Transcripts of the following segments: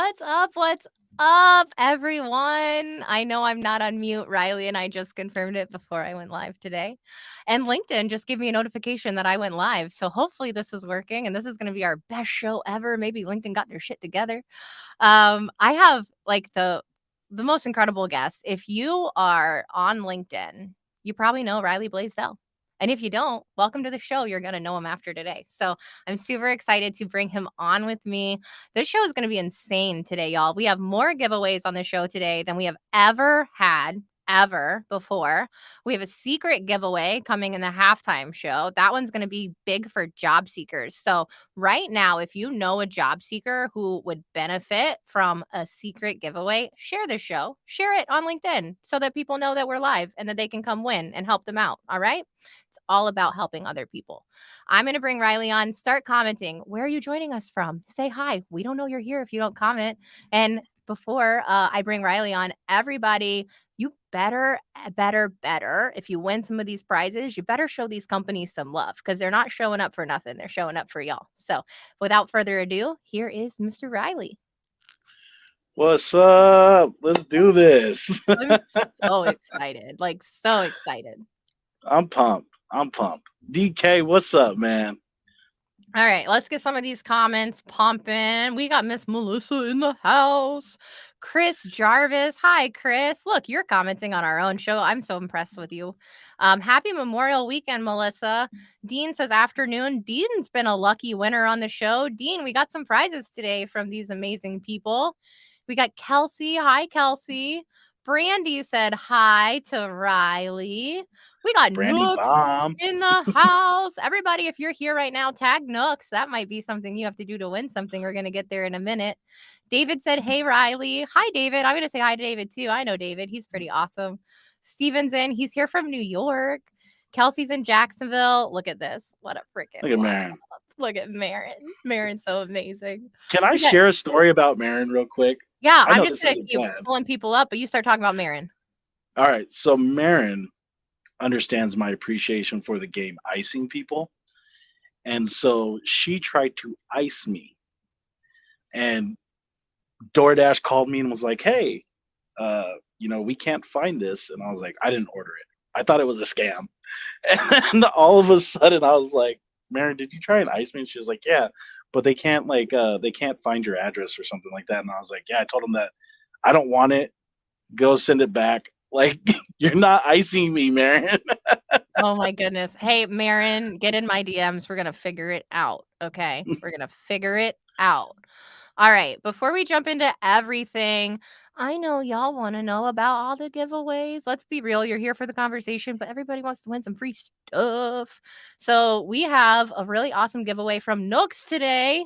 What's up? What's up, everyone? I know I'm not on mute. Riley and I just confirmed it before I went live today. And LinkedIn just gave me a notification that I went live. So hopefully this is working and this is going to be our best show ever. Maybe LinkedIn got their shit together. I have like the most incredible guest. If you are on LinkedIn, you probably know Riley Blaisdell. And if you don't, welcome to the show. You're going to know him after today. So I'm super excited to bring him on with me. This show is going to be insane today, y'all. We have more giveaways on the show today than we have ever had ever before. We have a secret giveaway coming in the halftime show. That one's going to be big for job seekers. So right now, if you know a job seeker who would benefit from a secret giveaway, share the show, share it on LinkedIn so that people know that we're live and that they can come win and help them out. All right. It's all about helping other people. I'm going to bring Riley on. Start commenting. Where are you joining us from? Say hi. We don't know you're here if you don't comment. And before I bring Riley on, everybody, you better. If you win some of these prizes, you better show these companies some love because they're not showing up for nothing. They're showing up for y'all. So without further ado, here is Mr. Riley. What's up? Let's do this. I'm so excited. Like, so excited. I'm pumped. DK, what's up, man? All right, let's get some of these comments pumping. We got Miss Melissa in the house. Chris Jarvis. Hi, Chris. Look, you're commenting on our own show. I'm so impressed with you. Happy Memorial Weekend, Melissa. Dean says afternoon. Dean's been a lucky winner on the show. Dean, we got some prizes today from these amazing people. We got Kelsey. Hi, Kelsey. Brandy said hi to Riley. We got Brandy Nooks Bomb. in the house. Everybody, if you're here right now, tag Nooks. That might be something you have to do to win something. We're going to get there in a minute. David said, hey, Riley. Hi, David. I'm going to say hi to David, too. I know David. He's pretty awesome. Steven's in. He's here from New York. Kelsey's in Jacksonville. Look at this. What a freaking Look at lineup. Marin. Look at Marin. Marin's so amazing. Can I share a story about Marin real quick? Yeah, I I'm know just this going to isn't keep planned. pulling people up, but you start talking about Marin. All right, so Marin understands my appreciation for the game icing people. And so she tried to ice me. And DoorDash called me and was like, hey, we can't find this. And I was like, I didn't order it. I thought it was a scam. And all of a sudden I was like, Marin, did you try and ice me? And she was like, yeah, but they can't they can't find your address or something like that. And I was like, yeah, I told them that I don't want it. Go send it back. Like, you're not icing me, Marin. Oh my goodness. Hey, Marin, get in my DMs. We're going to figure it out. Okay. We're going to figure it out. All right. Before we jump into everything, I know y'all want to know about all the giveaways. Let's be real. You're here for the conversation, but everybody wants to win some free stuff. So we have a really awesome giveaway from Nooks today.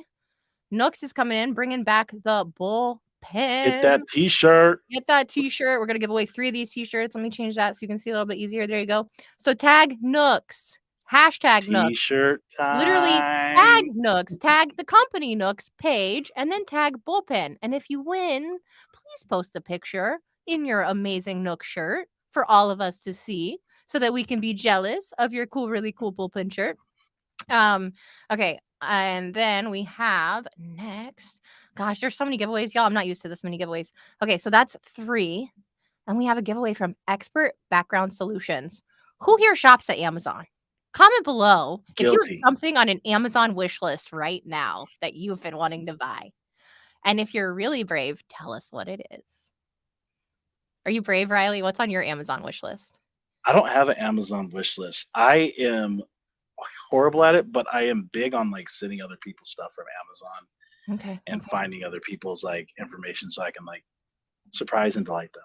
Nooks is coming in, bringing back the bull Get pen. that t-shirt. Get that t-shirt. We're going to give away 3 of these t-shirts. Let me change that so you can see a little bit easier. There you go. So tag Nooks. Hashtag Nooks. T-shirt time. Literally tag Nooks. Tag the company Nooks page and then tag Bullpen. And if you win, please post a picture in your amazing Nook shirt for all of us to see so that we can be jealous of your cool, really cool Bullpen shirt. Okay. And then we have next. Gosh, there's so many giveaways. Y'all, I'm not used to this many giveaways. Okay, so that's 3. And we have a giveaway from Expert Background Solutions. Who here shops at Amazon? Comment below if you have something on an Amazon wish list right now that you've been wanting to buy. And if you're really brave, tell us what it is. Are you brave, Riley? What's on your Amazon wish list? I don't have an Amazon wish list. I am horrible at it, but I am big on like sending other people's stuff from Amazon. And finding other people's like information so I can like surprise and delight them.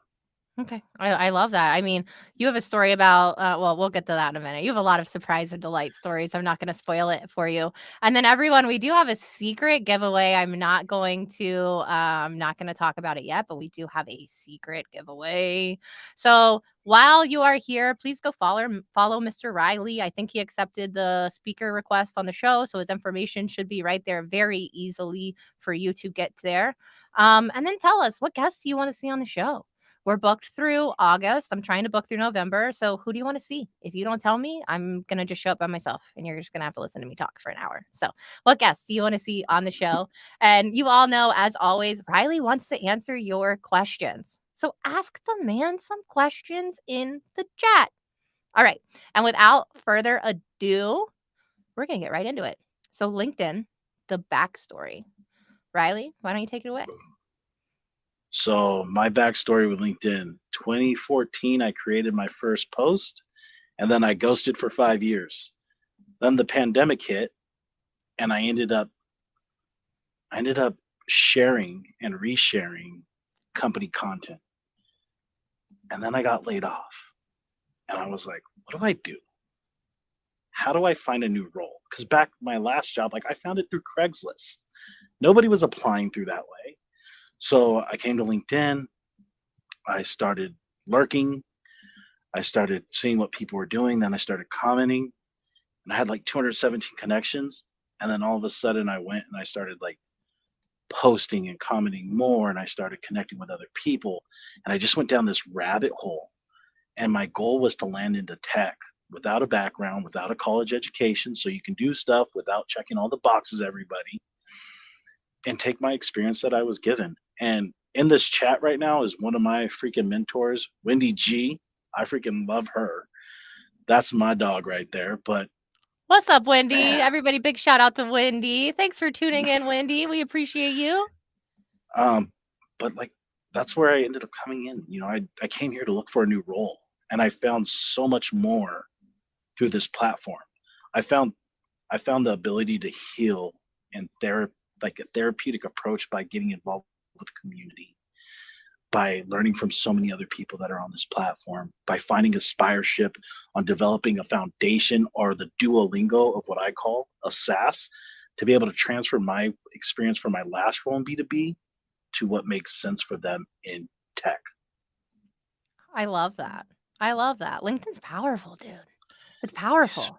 Okay. I love that. I mean, you have a story about, well, we'll get to that in a minute. You have a lot of surprise and delight stories. I'm not going to spoil it for you. And then everyone, we do have a secret giveaway. I'm not going to talk about it yet, but we do have a secret giveaway. So while you are here, please go follow Mr. Riley. I think he accepted the speaker request on the show. So his information should be right there very easily for you to get there. And then tell us what guests you want to see on the show. We're booked through August. I'm trying to book through November. So who do you want to see? If you don't tell me, I'm going to just show up by myself and you're just going to have to listen to me talk for an hour. So, what guests do you want to see on the show? And you all know, as always, Riley wants to answer your questions. So, ask the man some questions in the chat. All right. And without further ado, we're going to get right into it. So, LinkedIn, the backstory. Riley, why don't you take it away? So my backstory with LinkedIn: 2014, I created my first post, and then I ghosted for 5 years. Then the pandemic hit, and I ended up sharing and resharing company content. And then I got laid off, and I was like, what do I do? How do I find a new role? Because back my last job, like I found it through Craigslist. Nobody was applying through that way. So I came to LinkedIn. I started lurking. I started seeing what people were doing. Then I started commenting, and I had like 217 connections. And then all of a sudden, I went and I started like posting and commenting more, and I started connecting with other people. And I just went down this rabbit hole. And my goal was to land into tech without a background, without a college education. So you can do stuff without checking all the boxes, everybody, and take my experience that I was given. And in this chat right now is one of my freaking mentors, Wendy G. I freaking love her. That's my dog right there. But What's up, Wendy? man, Everybody, big shout out to Wendy. Thanks for tuning in, Wendy. We appreciate you. um, but like that's where I ended up coming in. I came here to look for a new role, and I found so much more through this platform. I found I found the ability to heal and like a therapeutic approach by getting involved with community, by learning from so many other people that are on this platform, by finding aspireship on developing a foundation or the Duolingo of what I call a SaaS to be able to transfer my experience from my last role in B2B to what makes sense for them in tech. I love that. I love that. LinkedIn's powerful, dude. It's Yes. powerful.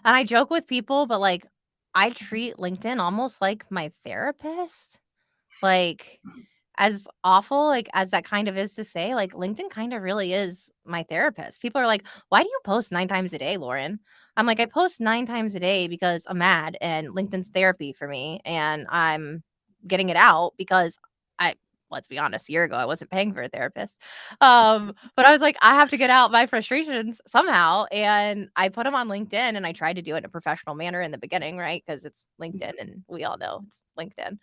And I joke with people, but like I treat LinkedIn almost like my therapist. Like, as awful, like, as that kind of is to say, like, LinkedIn kinda really is my therapist. People are like, "Why do you post 9 times a day, Lauren?" I'm like, "I post 9 times a day because I'm mad, and LinkedIn's therapy for me, and I'm getting it out because I let's be honest, a year ago, I wasn't paying for a therapist." But I was like, "I have to get out my frustrations somehow," and I put them on LinkedIn, and I tried to do it in a professional manner in the beginning, right? Because it's LinkedIn, and we all know it's LinkedIn.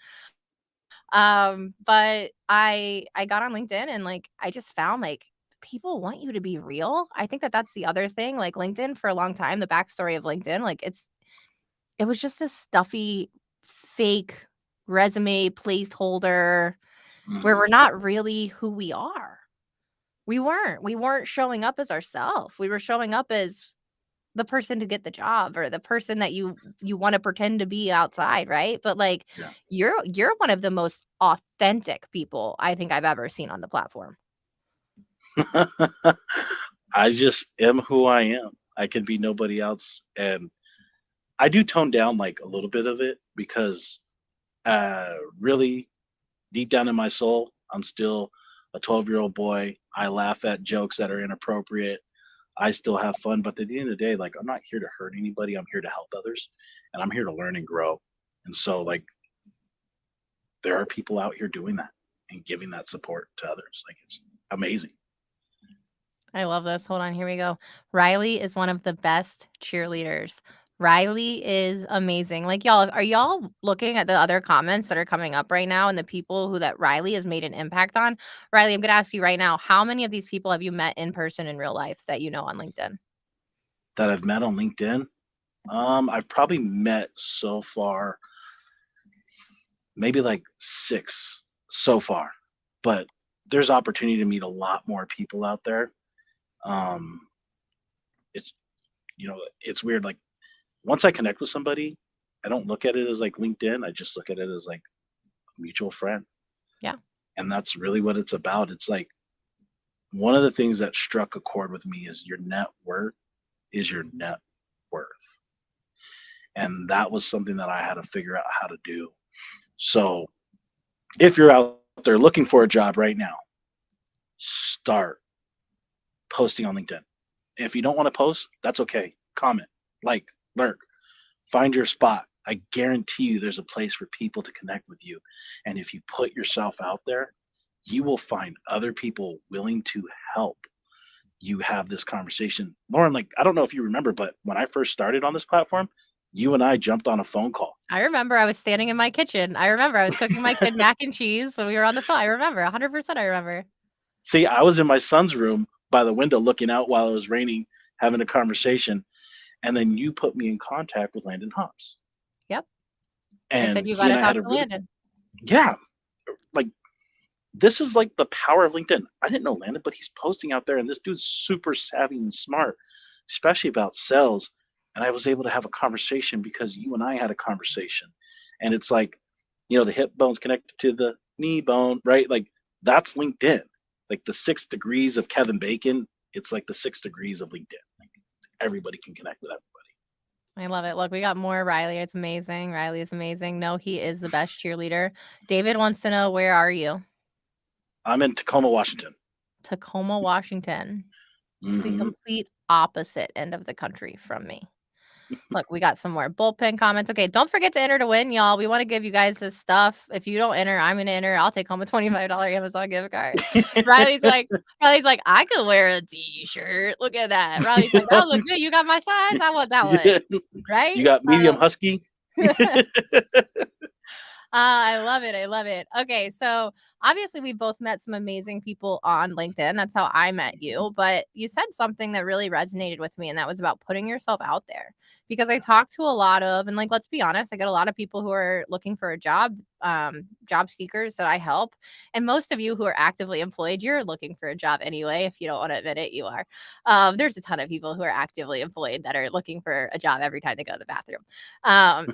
But I got on LinkedIn and like I just found like people want you to be real. I think that that's the other thing. Like LinkedIn for a long time, the backstory of LinkedIn, like it was just this stuffy, fake resume placeholder where we're Mhm. not really who we are. We weren't. We weren't showing up as ourselves. We were showing up as the person to get the job or the person that you wanna pretend to be outside, right? But, like, Yeah. you're one of the most authentic people I think I've ever seen on the platform. I just am who I am. I can be nobody else. And I do tone down like a little bit of it because really deep down in my soul, I'm still a 12-year-old boy. I laugh at jokes that are inappropriate. I still have fun, but at the end of the day, like I'm not here to hurt anybody. I'm here to help others, and I'm here to learn and grow. And so, like, there are people out here doing that and giving that support to others. Like, it's amazing. I love this. Hold on, here we go. Riley is one of the best cheerleaders. Riley is amazing. Like, y'all, are y'all looking at the other comments that are coming up right now and the people who that Riley has made an impact on? Riley, I'm gonna ask you right now, how many of these people have you met in person in real life that you know on LinkedIn? That I've met on LinkedIn. I've probably met so far maybe like six so far, but there's opportunity to meet a lot more people out there. Um, it's it's weird. Like once I connect with somebody, I don't look at it as like LinkedIn. I just look at it as like a mutual friend, Yeah. and that's really what it's about. It's like one of the things that struck a chord with me is your net worth is your net worth, and that was something that I had to figure out how to do. So if you're out there looking for a job right now, start posting on LinkedIn. If you don't want to post, that's okay. Comment, like, lurk, find your spot. I guarantee you there's a place for people to connect with you. And if you put yourself out there, you will find other people willing to help you have this conversation. Lauren, like, I don't know if you remember, but when I first started on this platform, you and I jumped on a phone call. I remember I was standing in my kitchen. I remember I was cooking my kid mac and cheese when we were on the phone. I remember 100%. I remember. See, I was in my son's room by the window looking out while it was raining, having a conversation. And then you put me in contact with Landon Hops. Yep. I And said, you he got and to I had talk a to really, Landon. yeah, like this is like the power of LinkedIn. I didn't know Landon, but he's posting out there, and this dude's super savvy and smart, especially about sales. And I was able to have a conversation because you and I had a conversation. And it's like, the hip bone's connected to the knee bone, right? Like that's LinkedIn. Like the 6 degrees of Kevin Bacon, it's like the 6 degrees of LinkedIn. Like everybody can connect with everybody. I love it. Look, we got more Riley. It's amazing. Riley is amazing. No, he is the best cheerleader. David wants to know, where are you? I'm in Tacoma, Washington. Tacoma, Washington. The Mm-hmm. complete opposite end of the country from me. Look, we got some more bullpen comments. Okay, don't forget to enter to win, y'all. We want to give you guys this stuff. If you don't enter, I'm gonna enter. I'll take home a $25 Amazon gift card. Riley's like, I could wear a t-shirt. Look at that. Riley's like, that look good. You got my size. I want that one. You Right? got medium husky. I love it. I love it. Okay, so obviously we both met some amazing people on LinkedIn. That's how I met you. But you said something that really resonated with me, and that was about putting yourself out there. Because I talk to a lot of, and like, let's be honest, I get a lot of people who are looking for a job, job seekers that I help. And most of you who are actively employed, you're looking for a job anyway. If you don't want to admit it, you are. There's a ton of people who are actively employed that are looking for a job every time they go to the bathroom.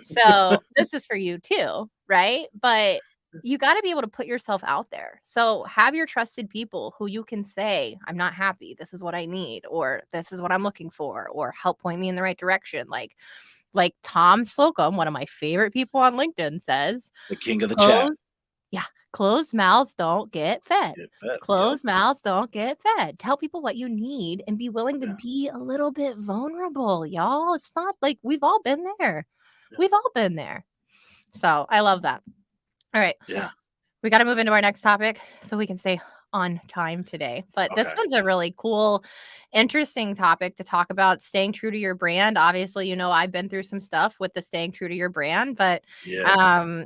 So this is for you too, right? But you got to be able to put yourself out there. So have your trusted people who you can say, I'm not happy. This is what I need, or this is what I'm looking for, or help point me in the right direction. Like Tom Slocum, one of my favorite people on LinkedIn, says, The king of the chat. closed, yeah, closed mouths don't get fed. Get fed. Closed mouths don't get fed. Tell people what you need and be willing to Yeah. be a little bit vulnerable, y'all. It's not like we've all been there. Yeah. We've all been there. So I love that. All right. Yeah. We got to move into our next topic so we can stay on time today. But this Okay. one's a really cool, interesting topic to talk about, staying true to your brand. Obviously, I've been through some stuff with the staying true to your brand, but Yeah.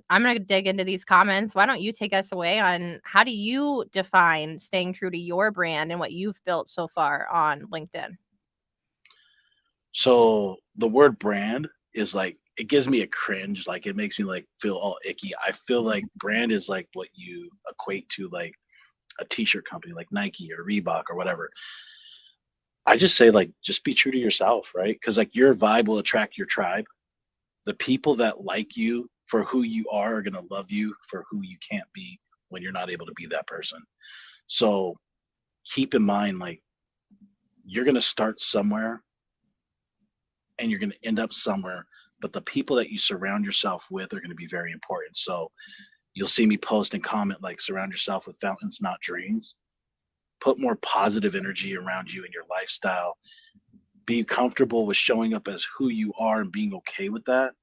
I'm going to dig into these comments. Why don't you take us away on how do you define staying true to your brand and what you've built so far on LinkedIn? So the word brand is like, it gives me a cringe. Like it makes me like feel all icky. I feel like brand is like what you equate to like a t-shirt company like Nike or Reebok or whatever. I just say like just be true to yourself, right? Because like your vibe will attract your tribe. The people that like you for who you are going to love you for who you can't be when you're not able to be that person. So keep in mind, like you're going to start somewhere and you're going to end up somewhere, but the people that you surround yourself with are going to be very important. So you'll see me post and comment like surround yourself with fountains, not drains. Put more positive energy around you and your lifestyle. Be comfortable with showing up as who you are and being okay with that.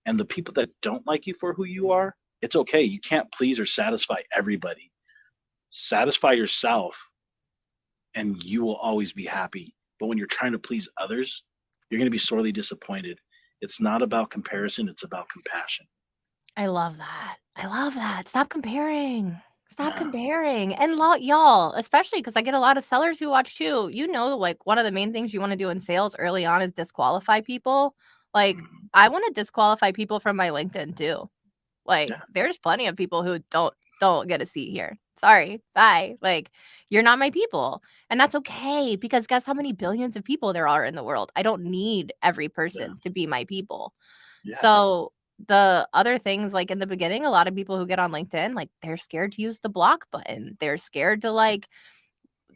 And the people that don't like you for who you are, it's okay. You can't please or satisfy everybody. Satisfy yourself and you will always be happy. But when you're trying to please others, you're going to be sorely disappointed. It's not about comparison, it's about compassion. I love that. I love that. Stop comparing. Stop Yeah. comparing. And y'all, especially because I get a lot of sellers who watch too. Like one of the main things you want to do in sales early on is disqualify people. Like, Mhm. I want to disqualify people from my LinkedIn too. Like, Yeah. there's plenty of people who don't get a seat here. Sorry. Bye. Like, you're not my people. And that's okay, because guess how many billions of people there are in the world? I don't need every Yeah. person to be my people. Yeah. So the other things, like in the beginning, a lot of people who get on LinkedIn, like they're scared to use the block button. They're scared to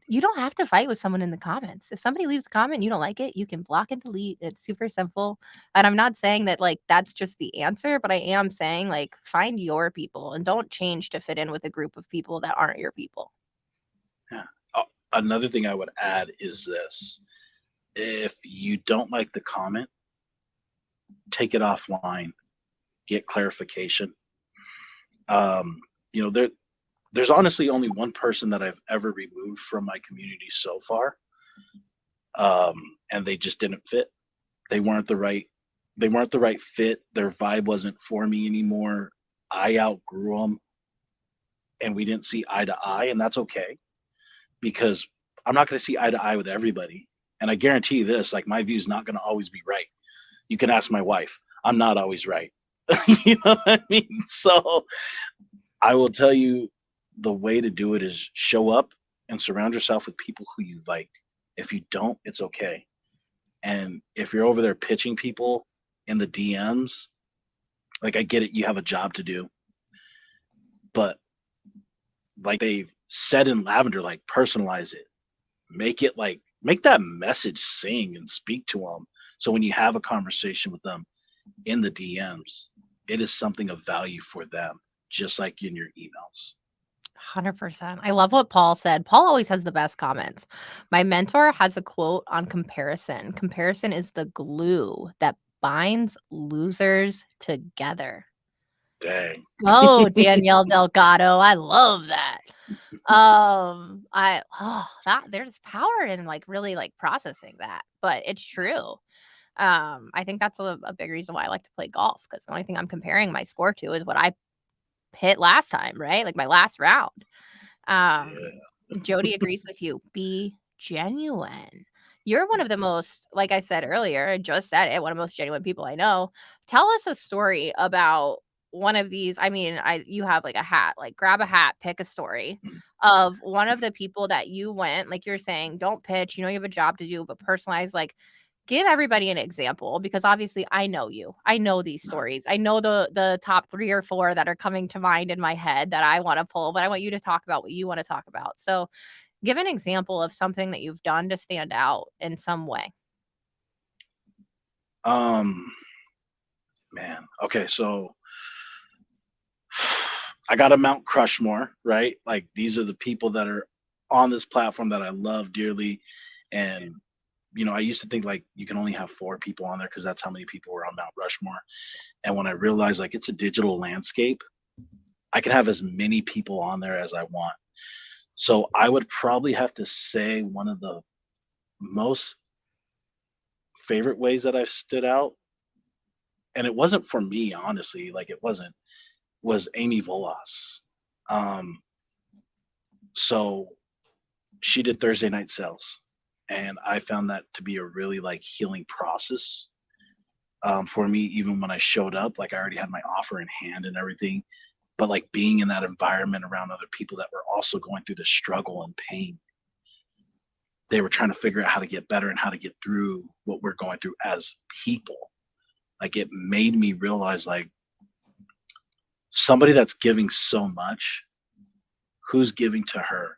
you don't have to fight with someone in the comments. If somebody leaves a comment and you don't like it, you can block and delete. It's super simple. And I'm not saying that like that's just the answer, but I am saying like find your people and don't change to fit in with a group of people that aren't your people. Yeah. another thing I would add is this: if you don't like the comment, take it offline, get clarification. Um, you know, there's honestly only one person that I've ever removed from my community so far, and they just didn't fit. They weren't the right. They weren't the right fit. Their vibe wasn't for me anymore. I outgrew them, and we didn't see eye to eye, and that's okay because I'm not going to see eye to eye with everybody. And I guarantee you this: like my view's not going to always be right. You can ask my wife. I'm not always right. You know what I mean? So I will tell you the way to do it is show up and surround yourself with people who you like. If you don't, it's okay. And if you're over there pitching people in the DMs, like I get it, you have a job to do, but like they've said in Lavender, like personalize it, make that message sing and speak to them. So when you have a conversation with them in the DMs, it is something of value for them, just like in your emails. 100%. I love what Paul said. Paul always has the best comments. My mentor has a quote on comparison. Comparison is the glue that binds losers together. Dang. Oh, Danielle Delgado. I love that. That there's power in like really like processing that, but it's true. I think that's a big reason why I like to play golf because the only thing I'm comparing my score to is what I hit last time, right? Like my last round. Um, Yeah. Jody agrees with you. Be genuine. You're one of the most, like I said earlier, I just said it, one of the most genuine people I know. Tell us a story about one of these. I mean, you have like a hat, like grab a hat, pick a story of one of the people that you went, like you're saying, don't pitch, you have a job to do, but personalize, like give everybody an example because obviously I know you. I know these stories. I know the top 3 or 4 that are coming to mind in my head that I want to pull, but I want you to talk about what you want to talk about. So, give an example of something that you've done to stand out in some way. Um, man. Okay, so I got a Mount Crushmore, right? Like these are the people that are on this platform that I love dearly. And I used to think like you can only have 4 people on there because that's how many people were on Mount Rushmore. And when I realized like it's a digital landscape, I can have as many people on there as I want. So I would probably have to say one of the most favorite ways that I've stood out, and it wasn't for me, honestly, like it wasn't, was Amy Volas. Um, so she did Thursday night sales, and I found that to be a really like healing process for me. Even when I showed up, like I already had my offer in hand and everything, but like being in that environment around other people that were also going through the struggle and pain, they were trying to figure out how to get better and how to get through what we're going through as people. Like it made me realize like somebody that's giving so much, who's giving to her?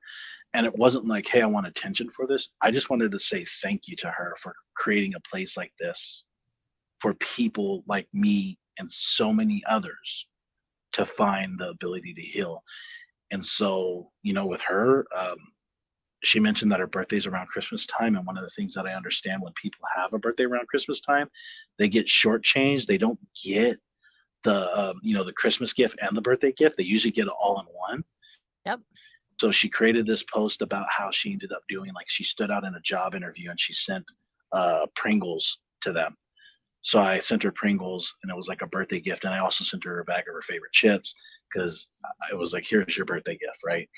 And it wasn't like, hey, I want attention for this. I just wanted to say thank you to her for creating a place like this for people like me and so many others to find the ability to heal. And so, with her, she mentioned that her birthday's around Christmas time. And one of the things that I understand when people have a birthday around Christmas time, they get shortchanged. They don't get the Christmas gift and the birthday gift. They usually get it all in one. Yep. So she created this post about how she ended up doing, like she stood out in a job interview and she sent Pringles to them. So I sent her Pringles and it was like a birthday gift. And I also sent her a bag of her favorite chips because it was like, here's your birthday gift, right?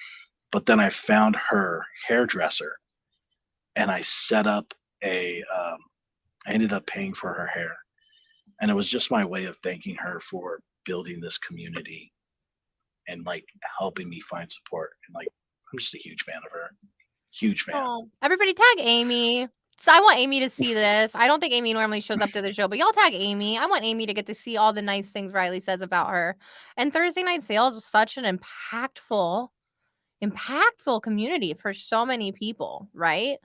But then I found her hairdresser and I set up I ended up paying for her hair. And it was just my way of thanking her for building this community and like helping me find support. And like, I'm just a huge fan of her. Huge fan. Oh, everybody tag Amy. So I want Amy to see this. I don't think Amy normally shows up to the show, but y'all tag Amy. I want Amy to get to see all the nice things Riley says about her. And Thursday Night Sales was such an impactful community for so many people, right?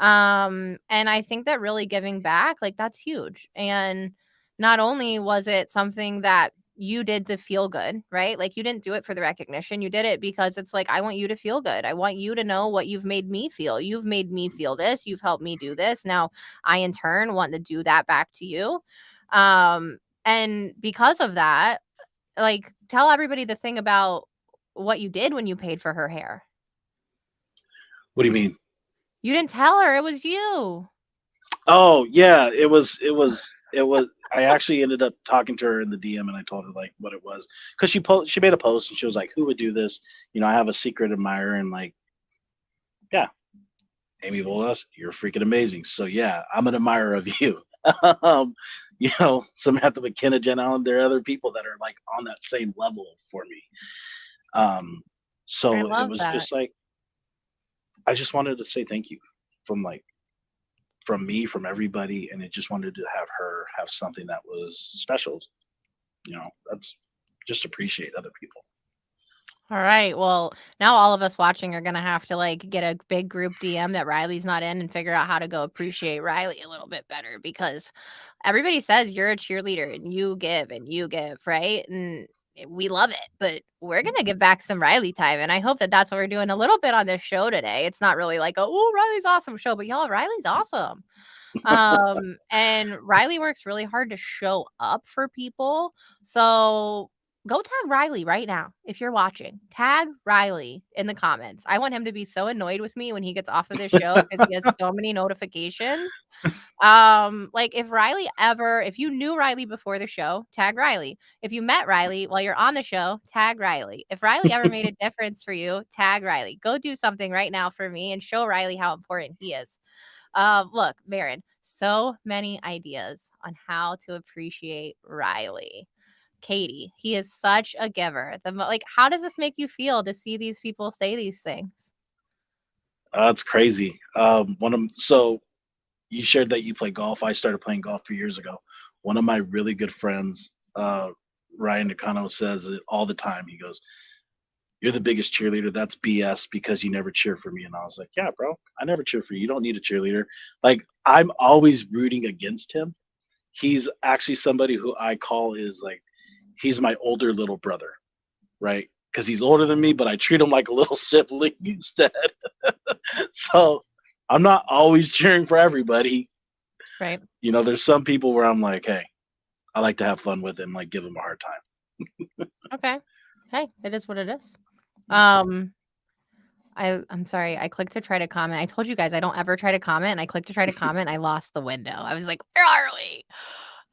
And I think that really giving back, like that's huge. And not only was it something that you did to feel good, right? Like, you didn't do it for the recognition. You did it because it's like, I want you to feel good. I want you to know what you've made me feel. You've made me feel this. You've helped me do this. Now, I in turn want to do that back to you. And because of that, like, tell everybody the thing about what you did when you paid for her hair. What do you mean? You didn't tell her it was you. Oh yeah, it was. I actually ended up talking to her in the DM, and I told her like what it was because she made a post and she was like, "Who would do this?" I have a secret admirer, and like, yeah, Amy Volas, you're freaking amazing. So yeah, I'm an admirer of you. um, Samantha McKenna, Jen Allen, there are other people that are like on that same level for me. Um, I so it love was that. just like I just wanted to say thank you from like from me, from everybody, and it just wanted to have her have something that was special. That's just appreciate other people. All right. Well, now all of us watching are gonna have to like get a big group DM that Riley's not in and figure out how to go appreciate Riley a little bit better because everybody says you're a cheerleader and you give, right? And we love it, but we're gonna give back some Riley time, and I hope that that's what we're doing a little bit on this show today. It's not really like, oh, Riley's awesome show, but y'all, Riley's awesome. And Riley works really hard to show up for people. So go tag Riley right now if you're watching. Tag Riley in the comments. I want him to be so annoyed with me when he gets off of this show because he has so many notifications. Like if you knew Riley before the show, tag Riley. If you met Riley while you're on the show, tag Riley. If Riley ever made a difference for you, tag Riley. Go do something right now for me and show Riley how important he is. Look, Baron, so many ideas on how to appreciate Riley. Katie, he is such a giver. Like, how does this make you feel to see these people say these things? It's crazy. So you shared that you play golf. I started playing golf 2 years ago. One of my really good friends, Ryan Nakano, says it all the time. He goes, "You're the biggest cheerleader. That's BS because you never cheer for me." And I was like, "Yeah, bro, I never cheer for you. You don't need a cheerleader." Like I'm always rooting against him. He's actually somebody who I call is like he's my older little brother, right? Because he's older than me, but I treat him like a little sibling instead. So I'm not always cheering for everybody. Right. There's some people where I'm like, hey, I like to have fun with him, like give him a hard time. Okay. Hey, it is what it is. Um, I'm sorry. I clicked to try to comment. I told you guys I don't ever try to comment, and I clicked to try to comment. I lost the window. I was like, "Where are we?"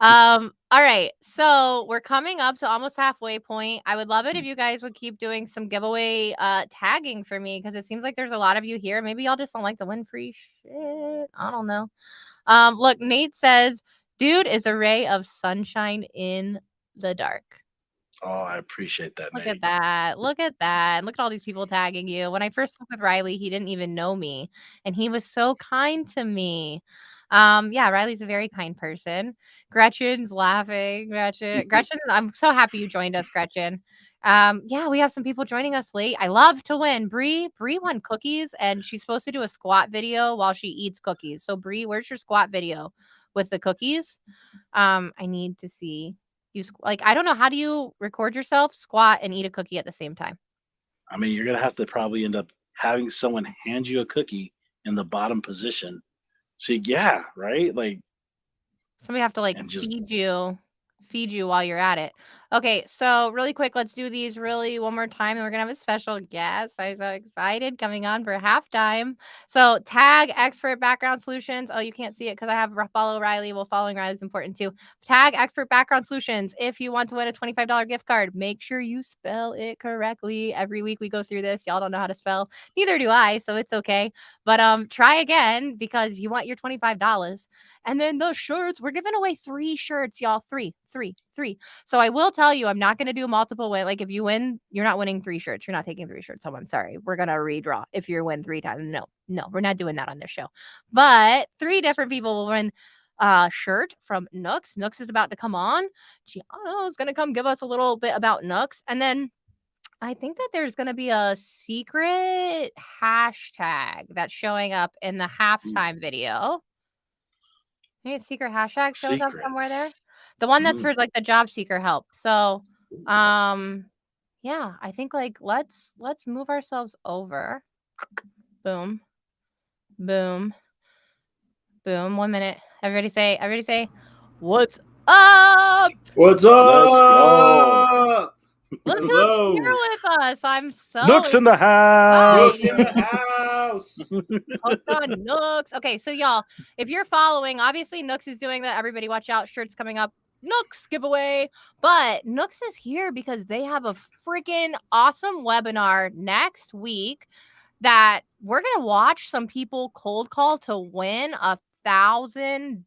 All right. So we're coming up to almost halfway point. I would love it if you guys would keep doing some giveaway tagging for me because it seems like there's a lot of you here. Maybe y'all just don't like to win free shit. I don't know. Look, Nate says, "Dude is a ray of sunshine in the dark." Oh, I appreciate that, Look at Nate. that. Look at that. Look at all these people tagging you. When I first spoke with Riley, he didn't even know me, and he was so kind to me. Yeah, Riley's a very kind person. Gretchen's laughing. Gretchen, I'm so happy you joined us, Gretchen. Yeah, we have some people joining us late. I love to win. Bree won cookies, and she's supposed to do a squat video while she eats cookies. So Bree, where's your squat video with the cookies? I need to see you like, I don't know, how do you record yourself, squat, and eat a cookie at the same time? I mean, you're gonna have to probably end up having someone hand you a cookie in the bottom position. So yeah, right? Like, Somebody have to, like, and just feed you while you're at it. Okay, so really quick, let's do these really one more time, and we're gonna have a special guest. I'm so excited coming on for halftime. So tag Expert Background Solutions. Oh, you can't see it because I have follow Riley. Well, following Riley is important too. Tag Expert Background Solutions if you want to win a $25 gift card. Make sure you spell it correctly. Every week we go through this. Y'all don't know how to spell. Neither do I, so it's okay. But try again because you want your $25. And then the shirts, we're giving away 3 shirts, y'all. 3, 3, 3. So I will tell you, I'm not going to do multiple win. Like if you win, you're not winning 3 shirts. You're not taking 3 shirts home. I'm sorry. We're going to redraw if you win 3 times. No, we're not doing that on this show. But 3 different people will win a shirt from Nooks. Nooks is about to come on. Gianna is going to come give us a little bit about Nooks. And then I think that there's going to be a secret hashtag that's showing up in the halftime video. Maybe a secret hashtag shows up somewhere there. secrets. The one that's Mm. for, like, the job seeker help. So, Yeah, I think like let's move ourselves over. Boom, boom, boom. 1 minute. Everybody say, what's up? What's Let's go. up? Look who's Hello. here with us. I'm so Nooks in the house. Nooks in the house. hooked on Nooks. Okay, so y'all, if you're following, obviously Nooks is doing that. Everybody watch out. Shirts coming up. Nooks giveaway. But Nooks is here because they have a freaking awesome webinar next week that we're going to watch some people cold call to win $1,000.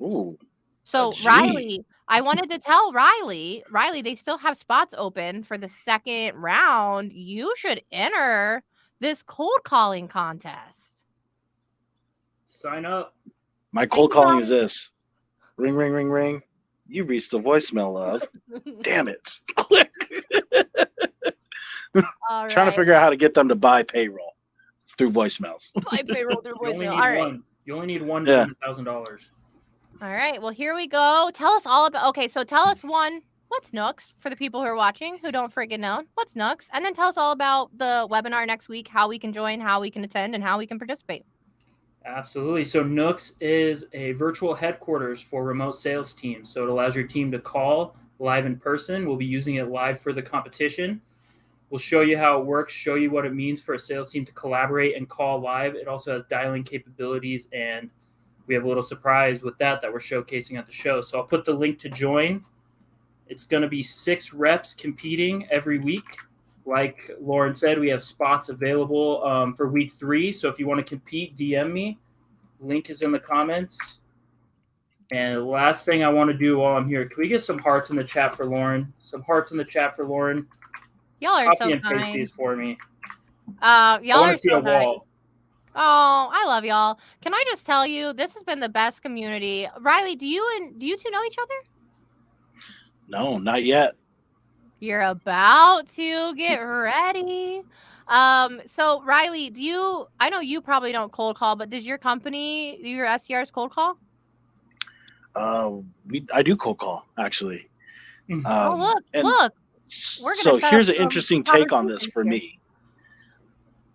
Ooh. So Gee. Riley, I wanted to tell Riley, they still have spots open for the second round. You should enter this cold calling contest. Sign up. My cold calling is this. Ring, ring, ring, ring. You've reached the voicemail of. Damn it. Click. All right. Trying to figure out how to get them to buy payroll through voicemails. Buy payroll through You only voicemail. need All right. one. You only need one to win $1,000. All right. Well, here we go. Tell us all about. Okay, so tell us one. What's Nooks for the people who are watching who don't friggin' know? What's Nooks? And then tell us all about the webinar next week, how we can join, how we can attend, and how we can participate. Absolutely. So Nooks is a virtual headquarters for remote sales teams. So it allows your team to call live in person. We'll be using it live for the competition. We'll show you how it works, show you what it means for a sales team to collaborate and call live. It also has dialing capabilities, and we have a little surprise with that we're showcasing at the show. So I'll put the link to join. It's going to be 6 reps competing every week. Like Lauren said, we have spots available for week 3. So if you want to compete, DM me. Link is in the comments. And the last thing I want to do while I'm here, can we get some hearts in the chat for Lauren? Some hearts in the chat for Lauren. Y'all are Copy so and paste kind. these for me. Y'all I are want to see so a wall. Oh, I love y'all. Can I just tell you, this has been the best community. Riley, do you two know each other? No, not yet. You're about to get ready. So Riley, I know you probably don't cold call, but does your company, do your SDRs cold call? I do cold call, actually. Look. We're gonna So set here's up an some interesting take on this conversations for here. me.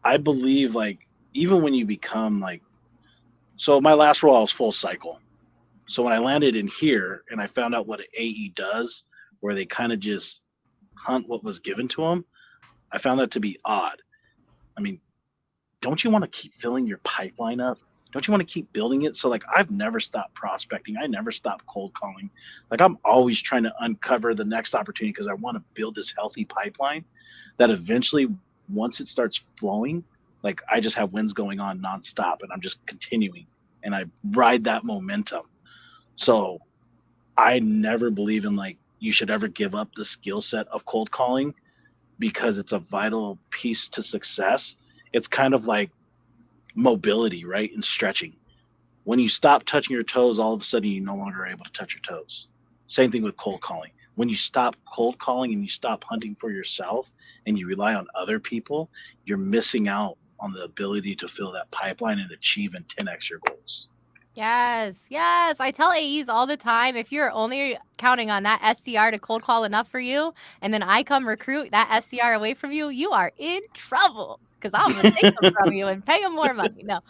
I believe, like, even when you become like, so my last role I was full cycle. So when I landed in here and I found out what an AE does, where they kind of just hunt what was given to them, I found that to be odd. I mean, don't you want to keep filling your pipeline up? Don't you want to keep building it? So like, I've never stopped prospecting. I never stopped cold calling. Like, I'm always trying to uncover the next opportunity because I want to build this healthy pipeline that eventually, once it starts flowing, like, I just have wins going on nonstop and I'm just continuing and I ride that momentum. So I never believe in, like, you should ever give up the skill set of cold calling because it's a vital piece to success. It's kind of like mobility, right? And stretching. When you stop touching your toes, all of a sudden you're no longer able to touch your toes. Same thing with cold calling. When you stop cold calling and you stop hunting for yourself and you rely on other people, you're missing out on the ability to fill that pipeline and achieve and 10x your goals. Yes. I tell AEs all the time, if you're only counting on that SDR to cold call enough for you, and then I come recruit that SDR away from you, you are in trouble because I'm going to take them from you and pay them more money. No.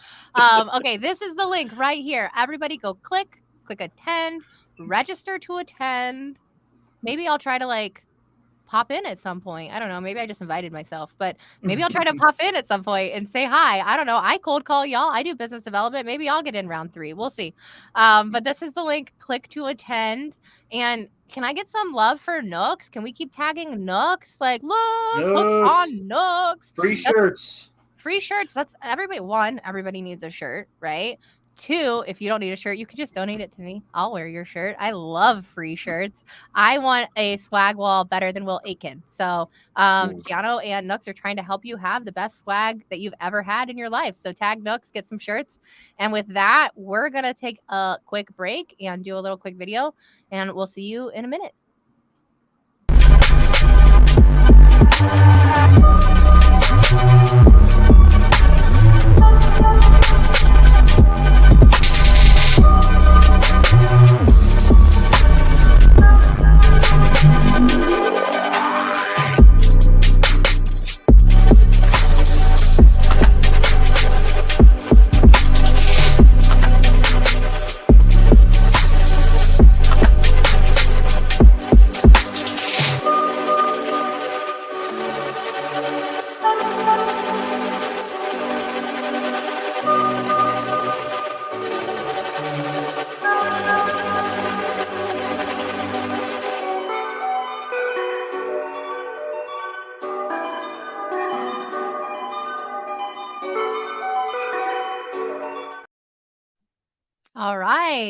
Okay, this is the link right here. Everybody go click attend, register to attend. Maybe I'll try to like pop in at some point. I don't know. Maybe I just invited myself, but maybe I'll try to pop in at some point and say hi. I don't know. I cold call y'all. I do business development. Maybe I'll get in round 3. We'll see. But this is the link. Click to attend. And can I get some love for Nooks? Can we keep tagging Nooks? Like, look, hooked on Nooks. Free shirts. Free shirts. That's everybody. 1, everybody needs a shirt, right? 2, if you don't need a shirt, you can just donate it to me. I'll wear your shirt. I love free shirts. I want a swag wall better than Will Aitken. So Giano and Nooks are trying to help you have the best swag that you've ever had in your life. So tag Nooks, get some shirts. And with that, we're going to take a quick break and do a little quick video. And we'll see you in a minute.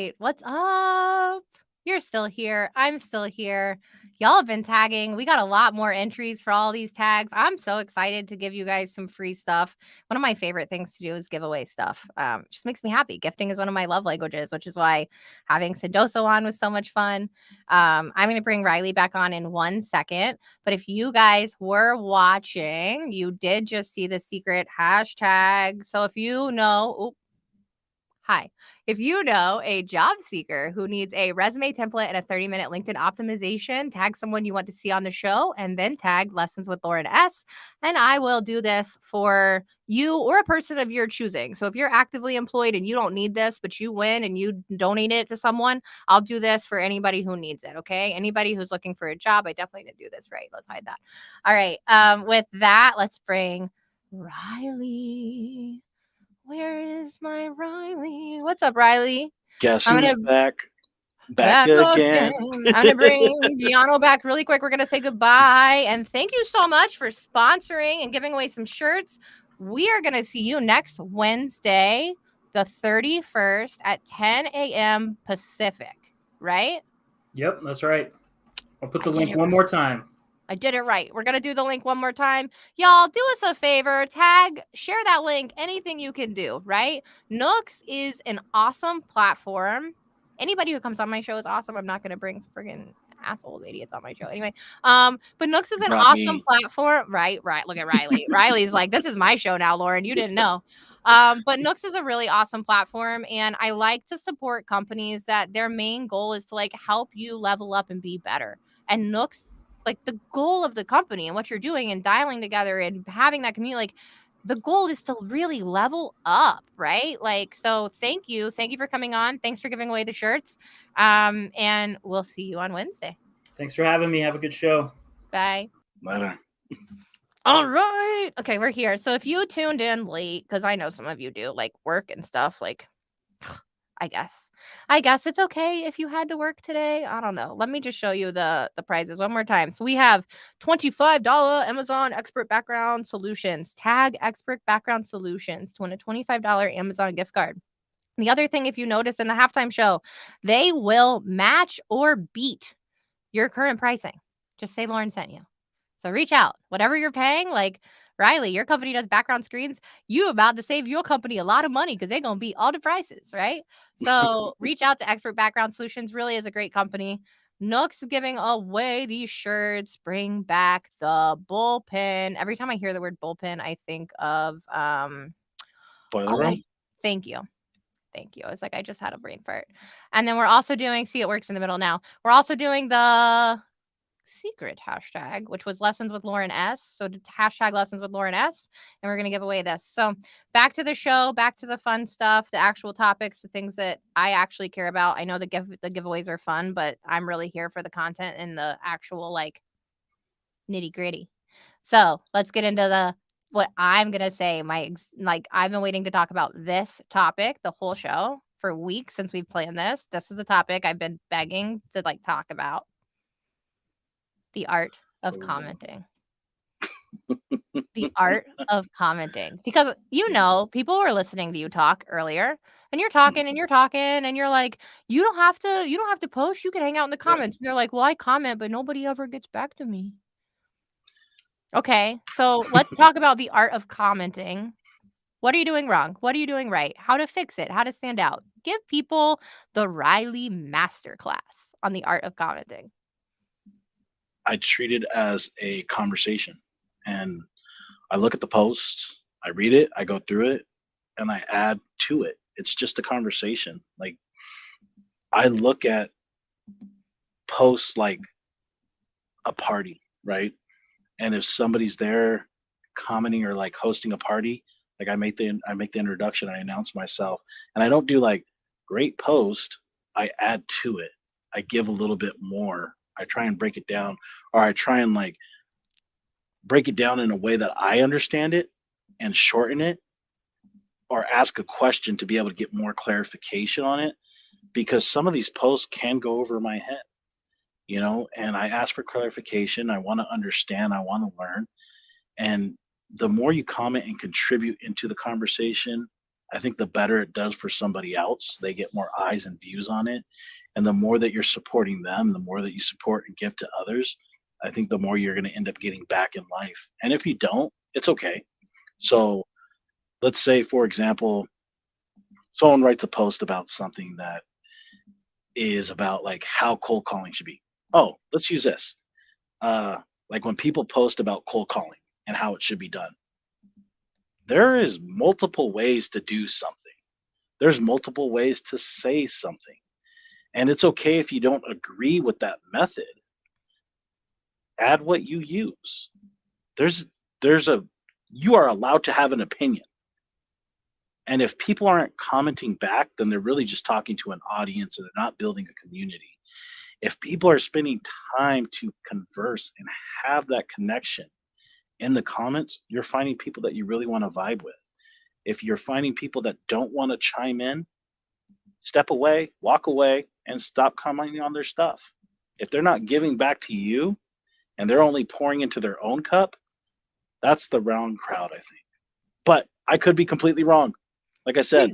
right. What's up? You're still here. I'm still here. Y'all have been tagging. We got a lot more entries for all these tags. I'm so excited to give you guys some free stuff. One of my favorite things to do is give away stuff. Just makes me happy. Gifting is one of my love languages, which is why having Sendoso on was so much fun. I'm going to bring Riley back on in 1 second. But if you guys were watching, you did just see the secret hashtag. So if you know, hi. If you know a job seeker who needs a resume template and a 30-minute LinkedIn optimization, tag someone you want to see on the show and then tag Lessons with Lauren S. And I will do this for you or a person of your choosing. So if you're actively employed and you don't need this, but you win and you donate it to someone, I'll do this for anybody who needs it. Okay. Anybody who's looking for a job, I definitely didn't do this right. Let's hide that. All right. With that, let's bring Riley. Where is my Riley? What's up, Riley? Guess I'm who's gonna back back again. again. I'm gonna bring Giano back really quick. We're gonna say goodbye and thank you so much for sponsoring and giving away some shirts. We are gonna see you next Wednesday, the 31st at 10 a.m. Pacific, right? Yep, that's right. I'll put the I did link it one more time. I did it right. We're going to do the link one more time. Y'all, do us a favor. Tag, share that link, anything you can do, right? Nooks is an awesome platform. Anybody who comes on my show is awesome. I'm not going to bring friggin' assholes, idiots on my show. Anyway, but Nooks is an Brought awesome me. platform. Right. Look at Riley. Riley's like, this is my show now, Lauren. You didn't know. But Nooks is a really awesome platform. And I like to support companies that their main goal is to like help you level up and be better. And Nooks, like the goal of the company and what you're doing and dialing together and having that community, like the goal is to really level up, right? Like, so thank you for coming on. Thanks for giving away the shirts, and we'll see you on Wednesday. Thanks for having me. Have a good show. Bye. Later. All right, okay, we're here. So if you tuned in late, because I know some of you do like work and stuff, like I guess it's okay if you had to work today. I don't know. Let me just show you the prizes one more time. So we have $25 Amazon Expert Background Solutions. Tag Expert Background Solutions to win a $25 Amazon gift card. The other thing, if you notice in the halftime show, they will match or beat your current pricing. Just say Lauren sent you. So reach out. Whatever you're paying, like Riley, your company does background screens. You about to save your company a lot of money because they're going to beat all the prices, right? So reach out to Expert Background Solutions. Really is a great company. Nooks is giving away these shirts. Bring back the bullpen. Every time I hear the word bullpen, I think of Boiler room. thank you. Thank you. It's like I just had a brain fart. And then we're also doing, see, it works in the middle now. We're also doing the secret hashtag, which was Lessons with Lauren S. So hashtag Lessons with Lauren S. And we're going to give away this. So back to the show, back to the fun stuff, the actual topics, the things that I actually care about. I know the giveaways are fun, but I'm really here for the content and the actual like nitty gritty. So let's get into what I'm going to say. I've been waiting to talk about this topic the whole show for weeks since we've planned this. This is the topic I've been begging to like talk about. The art of commenting. The art of commenting. Because people were listening to you talk earlier and you're talking and you're like, you don't have to post, you can hang out in the comments. And they're like, well, I comment, but nobody ever gets back to me. Okay, so let's talk about the art of commenting. What are you doing wrong? What are you doing right? How to fix it? How to stand out? Give people the Riley masterclass on the art of commenting. I treat it as a conversation, and I look at the post, I read it, I go through it, and I add to it. It's just a conversation. Like I look at posts like a party, right? And if somebody's there commenting or like hosting a party, like I make the introduction, I announce myself, and I don't do like great post. I add to it. I give a little bit more. I try and break it down, or I try and like break it down in a way that I understand it and shorten it, or ask a question to be able to get more clarification on it, because some of these posts can go over my head, and I ask for clarification. I want to understand, I want to learn. And the more you comment and contribute into the conversation, I think the better it does for somebody else. They get more eyes and views on it. And the more that you're supporting them, the more that you support and give to others, I think the more you're going to end up getting back in life. And if you don't, it's okay. So let's say, for example, someone writes a post about something that is about like how cold calling should be. Oh, let's use this. Like when people post about cold calling and how it should be done, there is multiple ways to do something. There's multiple ways to say something. And it's okay if you don't agree with that method. Add what you use. There's there's a you are allowed to have an opinion. And if people aren't commenting back, then they're really just talking to an audience and they're not building a community. If people are spending time to converse and have that connection in the comments, you're finding people that you really want to vibe with. If you're finding people that don't want to chime in, step away, walk away, and stop commenting on their stuff. If they're not giving back to you and they're only pouring into their own cup, that's the wrong crowd, I think. But I could be completely wrong. Like I said,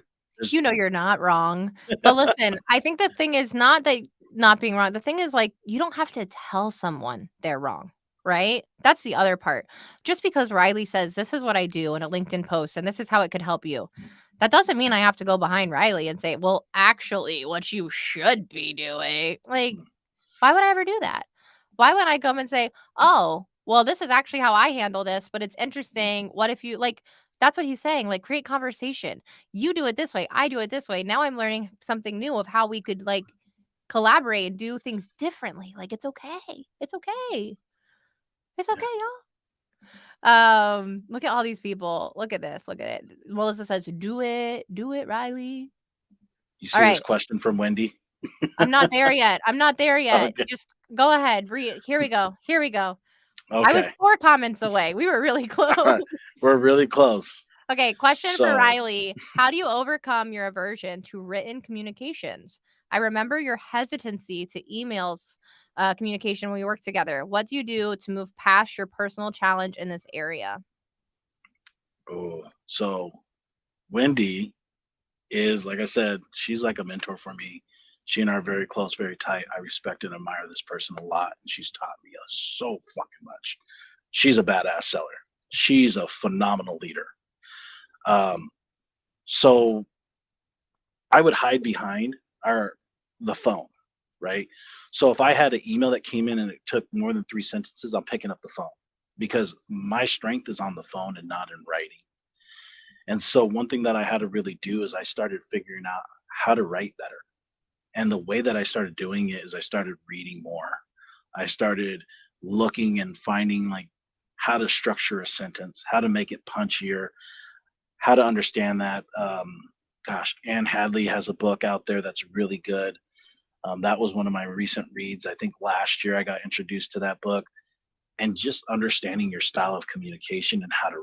You know you're not wrong. But listen, I think the thing is not that not being wrong. The thing is, like, you don't have to tell someone they're wrong, right? That's the other part. Just because Riley says, "This is what I do," in a LinkedIn post, and this is how it could help you, that doesn't mean I have to go behind Riley and say, "Well, actually, what you should be doing." Like, why would I ever do that? Why would I come and say, "Oh, well, this is actually how I handle this, but it's interesting. What if you like?" That's what he's saying. Like, create conversation. You do it this way. I do it this way. Now I'm learning something new of how we could like collaborate and do things differently. Like, it's okay. It's okay. It's okay, y'all. Look at all these people. Look at this. Look at it. Melissa says, "Do it, Riley." you All see this right. question from Wendy? I'm not there yet. I'm not there yet. Okay. Just go ahead. Read. Here we go. Here we go. I was Okay. 4 comments away. We were really close. We're really close. Okay, question for So, Riley. How do you overcome your aversion to written communications? I remember your hesitancy to emails communication when we work together. What do you do to move past your personal challenge in this area? so Wendy is, like I said, she's like a mentor for me. She and I are very close, very tight. I respect and admire this person a lot, and she's taught me so fucking much. She's a badass seller. She's a phenomenal leader. Um, so I would hide behind the phone, right? So if I had an email that came in and it took more than 3 sentences, I'm picking up the phone because my strength is on the phone and not in writing. And so one thing that I had to really do is I started figuring out how to write better. And the way that I started doing it is I started reading more. I started looking and finding like how to structure a sentence, how to make it punchier, how to understand that. Gosh, Anne Hadley has a book out there that's really good. That was one of my recent reads. I think last year I got introduced to that book. And just understanding your style of communication and how to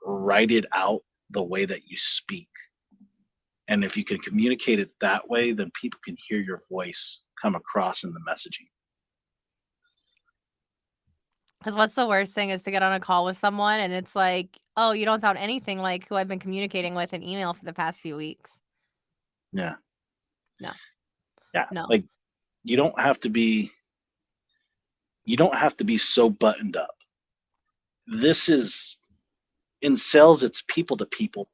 write it out the way that you speak. And if you can communicate it that way, then people can hear your voice come across in the messaging. Because what's the worst thing is to get on a call with someone and it's like, oh, you don't sound anything like who I've been communicating with in email for the past few weeks. Yeah. No. Yeah. No. Like you don't have to be so buttoned up. This is in sales, it's people to people,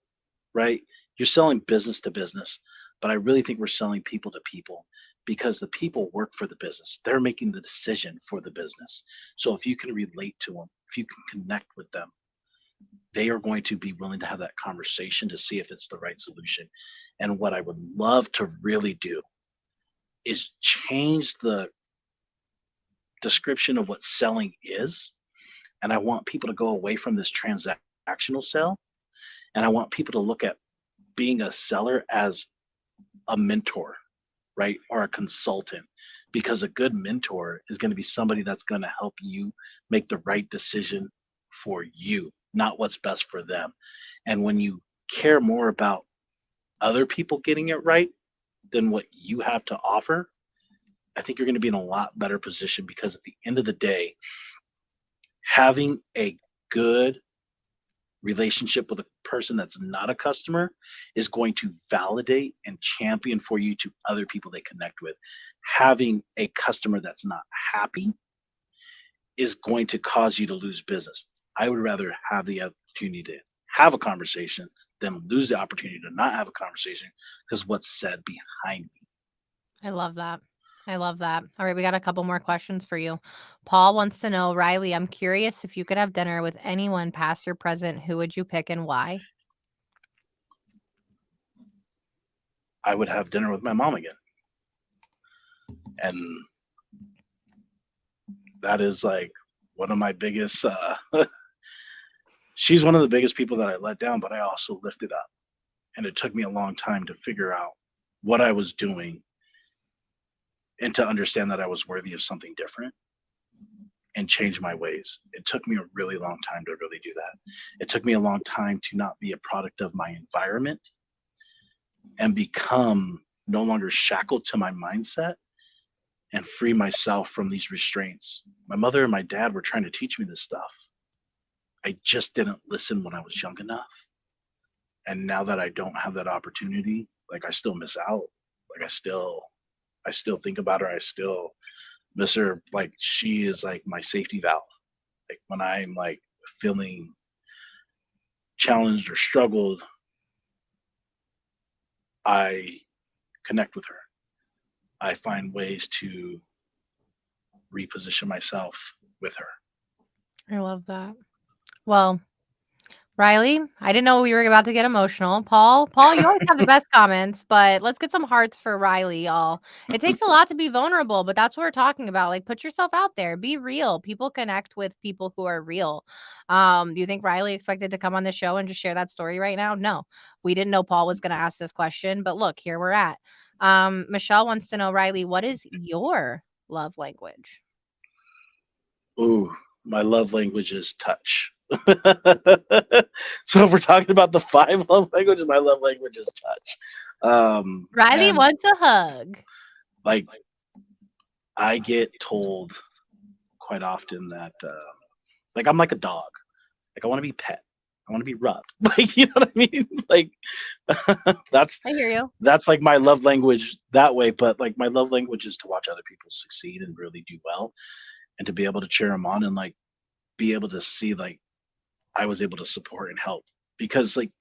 right? You're selling business to business, but I really think we're selling people to people because the people work for the business. They're making the decision for the business. So if you can relate to them, if you can connect with them, they are going to be willing to have that conversation to see if it's the right solution. And what I would love to really do is change the description of what selling is. And I want people to go away from this transactional sell. And I want people to look at being a seller as a mentor, right? Or a consultant, because a good mentor is going to be somebody that's going to help you make the right decision for you, not what's best for them. And when you care more about other people getting it right than what you have to offer, I think you're going to be in a lot better position because at the end of the day, having a good relationship with a person that's not a customer is going to validate and champion for you to other people they connect with. Having a customer that's not happy is going to cause you to lose business. I would rather have the opportunity to have a conversation than lose the opportunity to not have a conversation because what's said behind me. I love that. I love that. All right, we got a couple more questions for you. Paul wants to know, Riley, I'm curious if you could have dinner with anyone, past or present, who would you pick and why? I would have dinner with my mom again. And that is like one of my biggest she's one of the biggest people that I let down, but I also lifted up. And it took me a long time to figure out what I was doing and to understand that I was worthy of something different and change my ways. It took me a really long time to really do that. It took me a long time to not be a product of my environment and become no longer shackled to my mindset and free myself from these restraints. My mother and my dad were trying to teach me this stuff. I just didn't listen when I was young enough. And now that I don't have that opportunity, like I still miss out. Like I still think about her. I still miss her. Like she is like my safety valve. Like when I'm like feeling challenged or struggled, I connect with her. I find ways to reposition myself with her. I love that. Well, Riley, I didn't know we were about to get emotional. Paul, you always have the best comments, but let's get some hearts for Riley, y'all. It takes a lot to be vulnerable, but that's what we're talking about. Like, put yourself out there, be real. People connect with people who are real. Do you think Riley expected to come on the show and just share that story right now? No, we didn't know Paul was going to ask this question, but look, here we're at. Michelle wants to know, Riley, what is your love language? Ooh, my love language is touch. So if we're talking about the 5 love languages, my love language is touch. Riley And wants a hug. like I get told quite often that like I'm like a dog. Like I want to be pet. I want to be rubbed. Like you know what I mean? Like that's I hear you. that's like my love language that way. But like my love language is to watch other people succeed and really do well, and to be able to cheer them on and like be able to see like I was able to support and help because like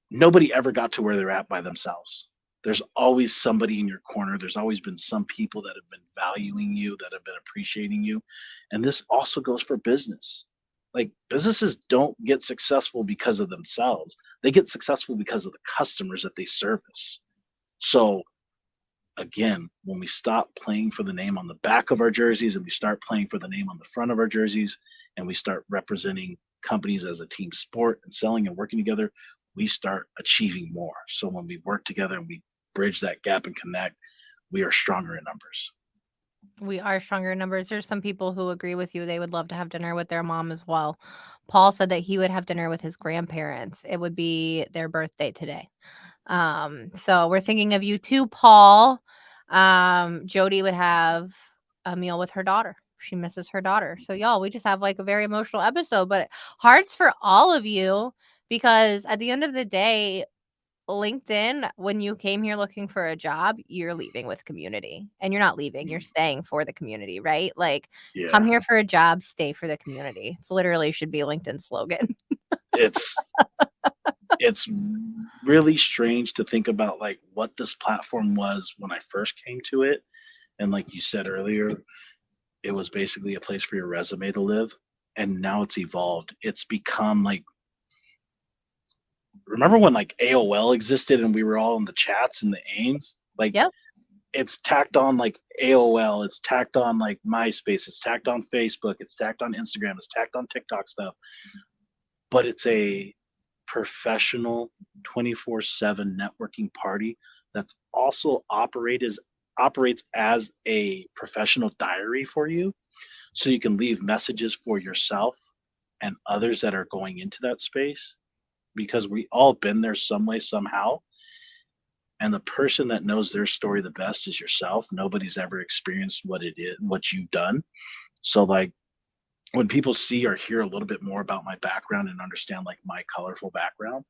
nobody ever got to where they're at by themselves. There's always somebody in your corner. There's always been some people that have been valuing you, that have been appreciating you. And this also goes for business. Like businesses don't get successful because of themselves. They get successful because of the customers that they service. So again, when we stop playing for the name on the back of our jerseys and we start playing for the name on the front of our jerseys and we start representing companies as a team sport and selling and working together, we start achieving more. So when we work together and we bridge that gap and connect, we are stronger in numbers. We are stronger in numbers. There's some people who agree with you. They would love to have dinner with their mom as well. Paul said that he would have dinner with his grandparents. It would be their birthday today. So we're thinking of you too, Paul. Jody would have a meal with her daughter. She misses her daughter. So y'all, we just have like a very emotional episode, but hearts for all of you because at the end of the day, LinkedIn, when you came here looking for a job, you're leaving with community and you're not leaving, you're staying for the community, right? Like, come Yeah, here for a job, stay for the community. It's literally should be LinkedIn slogan. it's it's really strange to think about like what this platform was when I first came to it. And like you said earlier, it was basically a place for your resume to live. And now it's evolved. It's become like remember when like AOL existed and we were all in the chats and the aims? Like Yep. it's tacked on like AOL, it's tacked on like MySpace, it's tacked on Facebook, it's tacked on Instagram, it's tacked on TikTok stuff. But it's a professional 24/7 networking party that's also operates as a professional diary for you. So you can leave messages for yourself and others that are going into that space because we all been there some way somehow, and the person that knows their story the best is yourself. Nobody's ever experienced what it is, what you've done. So like when people see or hear a little bit more about my background and understand like my colorful background,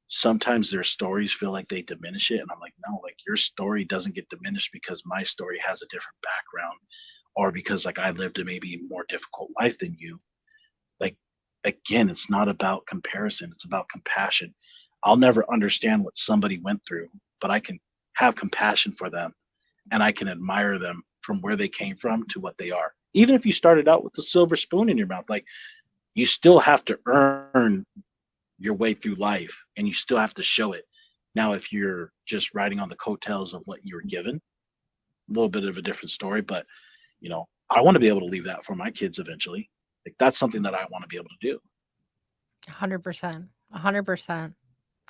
sometimes their stories feel like they diminish it. And I'm like, no, like your story doesn't get diminished because my story has a different background or because like I lived a maybe more difficult life than you. Like, again, it's not about comparison, it's about compassion. I'll never understand what somebody went through, but I can have compassion for them and I can admire them from where they came from to what they are. Even if you started out with a silver spoon in your mouth, like you still have to earn your way through life and you still have to show it. Now, if you're just riding on the coattails of what you were given, a little bit of a different story, but I want to be able to leave that for my kids eventually. Like that's something that I want to be able to do. 100%. 100%.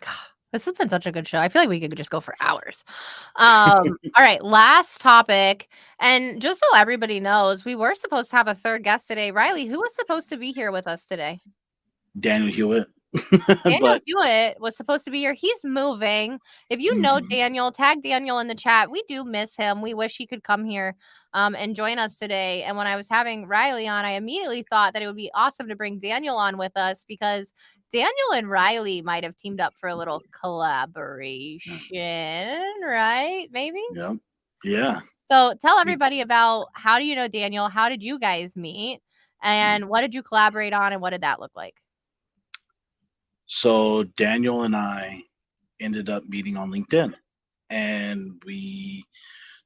God, this has been such a good show. I feel like we could just go for hours. All right, last topic. And just so everybody knows, we were supposed to have a third guest today. Riley, who was supposed to be here with us today? Daniel Hewitt. Daniel But Hewitt was supposed to be here. He's moving. If you know Daniel, tag Daniel in the chat. We do miss him. We wish he could come here and join us today. And when I was having Riley on, I immediately thought that it would be awesome to bring Daniel on with us because Daniel and Riley might have teamed up for a little collaboration, right? Maybe? Yeah. So tell everybody about how do you know Daniel? How did you guys meet? And what did you collaborate on? And what did that look like? So Daniel and I ended up meeting on LinkedIn, and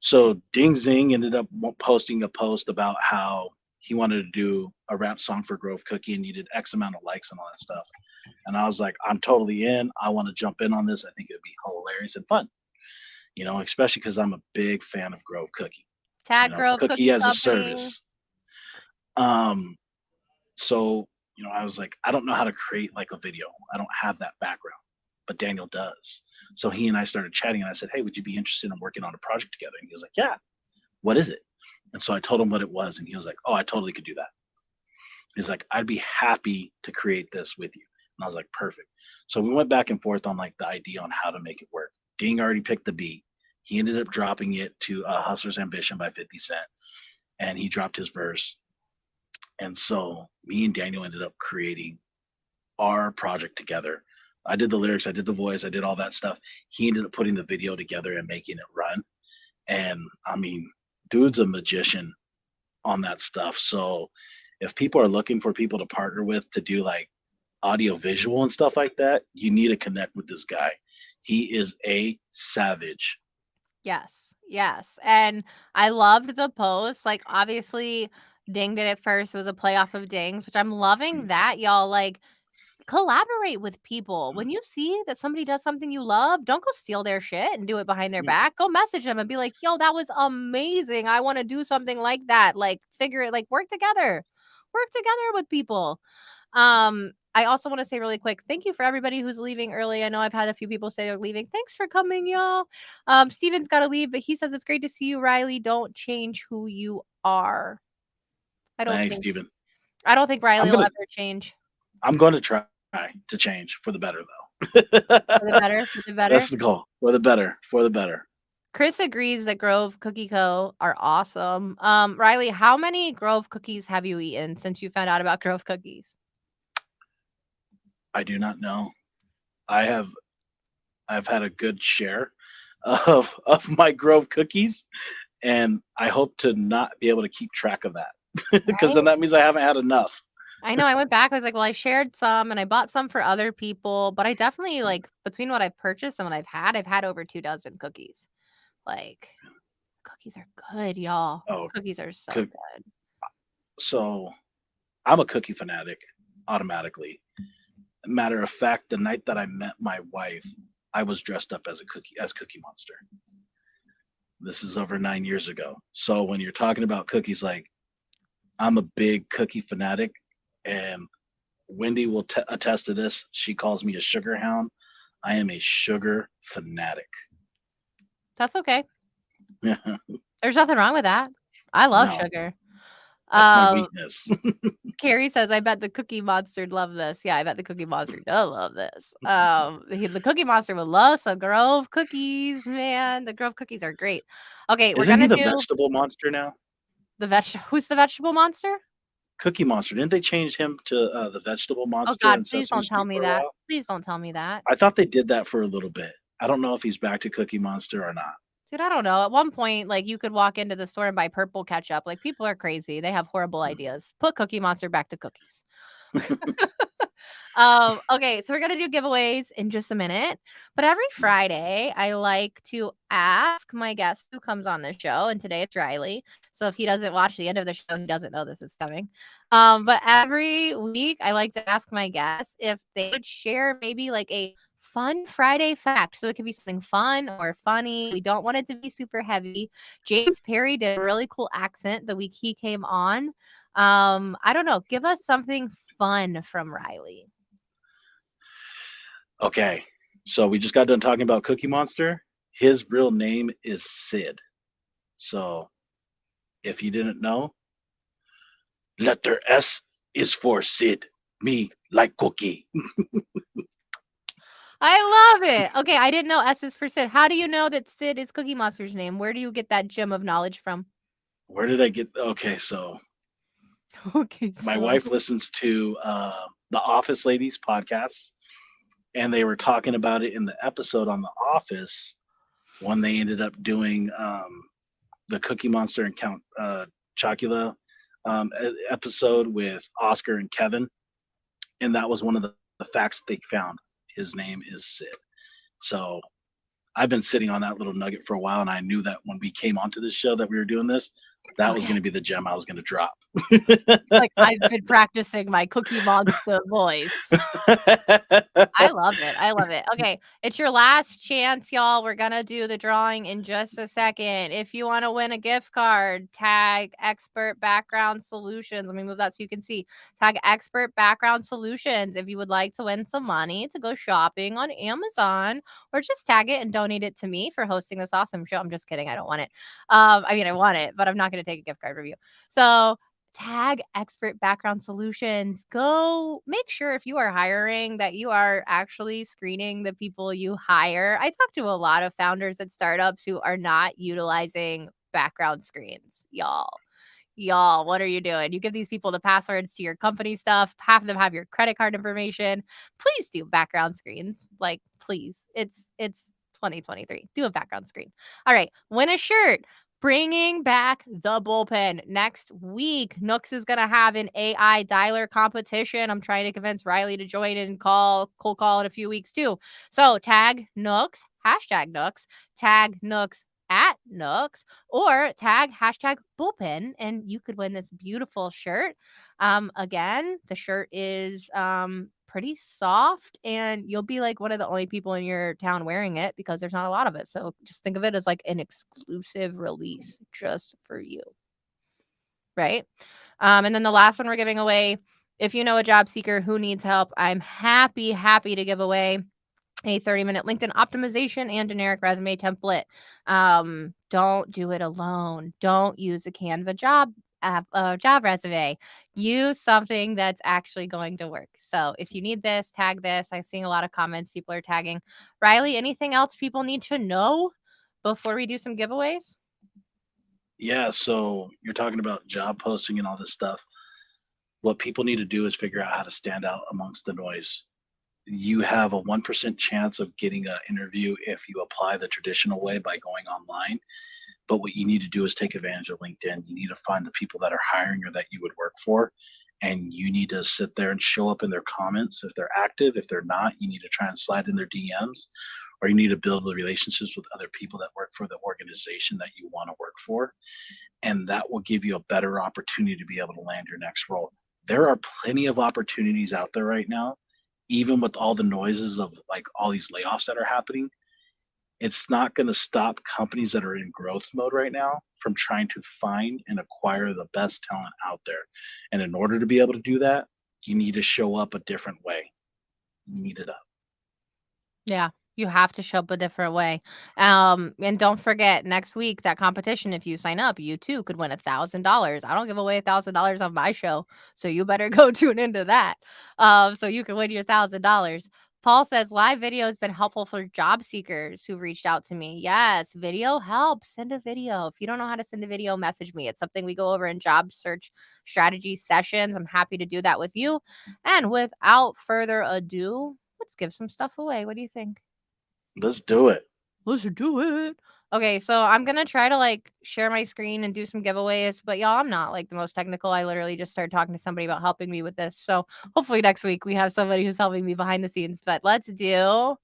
so Ding Zing ended up posting a post about how he wanted to do a rap song for Grove Cookie and needed X amount of likes and all that stuff. And I was like, I'm totally in. I want to jump in on this. I think it'd be hilarious and fun, especially because I'm a big fan of Grove Cookie. Tag Grove Cookie as Company. a service. So I was like, I don't know how to create like a video. I don't have that background, but Daniel does. So he and I started chatting, and I said, hey, would you be interested in working on a project together? And he was like, yeah. What is it? And so I told him what it was, and he was like, oh, I totally could do that. He's like, I'd be happy to create this with you. And I was like, perfect. So we went back and forth on like the idea on how to make it work. Ding already picked the beat. He ended up dropping it to Hustler's Ambition by 50 Cent, and he dropped his verse. And so me and Daniel ended up creating our project together. I did the lyrics, I did the voice, I did all that stuff. He ended up putting the video together and making it run. And I mean, dude's a magician on that stuff. So if people are looking for people to partner with to do like audio visual and stuff like that, you need to connect with this guy. He is a savage. Yes. And I loved the post. Like, obviously, Ding did it first. It was a playoff of Dings, which I'm loving that, y'all. Like, collaborate with people. When you see that somebody does something you love, don't go steal their shit and do it behind their back. Go message them and be like, yo, that was amazing. I want to do something like that. Like, figure it, like, work together with people. I also want to say really quick, thank you for everybody who's leaving early. I know I've had a few people say they're leaving. Thanks for coming, y'all. Steven's got to leave, but he says it's great to see you, Riley. Don't change who you are. Thanks, Steven. I don't think Riley will ever change. I'm going to try to change for the better, though. For the better? That's the goal. For the better. Chris agrees that Grove Cookie Co. are awesome. Riley, how many Grove cookies have you eaten since you found out about Grove cookies? I do not know. I've had a good share of my Grove cookies, and I hope to not be able to keep track of that because then that means I haven't had enough. I know. I went back. I was like, well, I shared some and I bought some for other people, but I definitely like between what I've purchased and what I've had over 2 dozen cookies. Like, cookies are good, y'all. Oh, cookies are so good. So I'm a cookie fanatic automatically. Matter of fact, the night that I met my wife, I was dressed up as Cookie Monster. This is over 9 years ago. So when you're talking about cookies, like I'm a big cookie fanatic, and Wendy will attest to this. She calls me a sugar hound. I am a sugar fanatic. That's okay. There's nothing wrong with that. I love sugar. That's my weakness. Carrie says, I bet the Cookie Monster love this. Yeah, I bet the Cookie Monster does love this. The Cookie Monster would love some Grove cookies, man. The Grove cookies are great. Okay, Isn't he the vegetable monster now? Who's the vegetable monster? Cookie Monster. Didn't they change him to the Vegetable Oh Monster God, in please Sesame don't tell Street me for a that. while? Please don't tell me that. I thought they did that for a little bit. I don't know if he's back to Cookie Monster or not. Dude, I don't know. At one point, like, you could walk into the store and buy purple ketchup. Like, people are crazy. They have horrible ideas. Put Cookie Monster back to cookies. Okay, so we're gonna do giveaways in just a minute. But every Friday, I like to ask my guest who comes on the show, and today it's Riley. So if he doesn't watch the end of the show, he doesn't know this is coming. But every week, I like to ask my guests if they would share maybe like a fun Friday fact. So it could be something fun or funny. We don't want it to be super heavy. James Perry did a really cool accent the week he came on. I don't know. Give us something fun from Riley. Okay, so we just got done talking about Cookie Monster. His real name is Sid. So if you didn't know, letter S is for Sid. Me like cookie. I love it. Okay, I didn't know S is for Sid. How do you know that Sid is Cookie Monster's name? Where do you get that gem of knowledge from? Where did I get? Okay, so Okay, my so wife listens to the Office Ladies podcast, and they were talking about it in the episode on The Office when they ended up doing the Cookie Monster and Count Chocula episode with Oscar and Kevin, and that was one of the facts that they found. His name is Sid. So I've been sitting on that little nugget for a while, and I knew that when we came onto this show that we were doing this, that was okay. going to be the gem I was going to drop. Like, I've been practicing my Cookie Monster voice. I love it. I love it. Okay, it's your last chance, y'all. We're gonna do the drawing in just a second. If you want to win a gift card, tag Expert Background Solutions. Let me move that so you can see. Tag Expert Background Solutions if you would like to win some money to go shopping on Amazon, or just tag it and donate it to me for hosting this awesome show. I'm just kidding. I don't want it. I mean, I want it, but I'm not gonna take a gift card review. So tag Expert Background Solutions. Go make sure if you are hiring that you are actually screening the people you hire. I talk to a lot of founders at startups who are not utilizing background screens, y'all. Y'all, what are you doing? You give these people the passwords to your company stuff, half of them have your credit card information. Please do background screens. Like, please. It's 2023. Do a background screen. All right, win a shirt. Bringing back the bullpen next week. Nooks is going to have an AI dialer competition. I'm trying to convince Riley to join and cold call in a few weeks too. So tag Nooks, hashtag Nooks, tag Nooks at Nooks, or tag hashtag bullpen, and you could win this beautiful shirt. Again, the shirt is pretty soft, and you'll be like one of the only people in your town wearing it because there's not a lot of it. So just think of it as like an exclusive release just for you. Right. And then the last one we're giving away, if you know a job seeker who needs help, I'm happy to give away a 30-minute LinkedIn optimization and generic resume template. Don't do it alone. Don't use a Canva job resume. Use something that's actually going to work. So if you need this, tag this. I'm seeing a lot of comments. People are tagging. Riley, anything else people need to know before we do some giveaways? Yeah, so you're talking about job posting and all this stuff. What people need to do is figure out how to stand out amongst the noise. You have a 1% chance of getting an interview if you apply the traditional way by going online. But what you need to do is take advantage of LinkedIn. You need to find the people that are hiring or that you would work for. And you need to sit there and show up in their comments. If they're active, if they're not, you need to try and slide in their DMs, or you need to build relationships with other people that work for the organization that you want to work for. And that will give you a better opportunity to be able to land your next role. There are plenty of opportunities out there right now, even with all the noises of like all these layoffs that are happening. It's not going to stop companies that are in growth mode right now from trying to find and acquire the best talent out there. And in order to be able to do that, you need to show up a different way. You need it up. Yeah, you have to show up a different way. And don't forget next week that competition. If you sign up, you too could win $1,000. I don't give away $1,000 on my show, so you better go tune into that. So you can win your $1,000. Paul says live video has been helpful for job seekers who reached out to me. Yes, video helps. Send a video. If you don't know how to send a video, message me. It's something we go over in job search strategy sessions. I'm happy to do that with you. And without further ado, let's give some stuff away. What do you think? Let's do it. Let's do it. Okay, so I'm gonna try to like share my screen and do some giveaways, but y'all, I'm not like the most technical. I literally just started talking to somebody about helping me with this. So hopefully next week we have somebody who's helping me behind the scenes. But let's do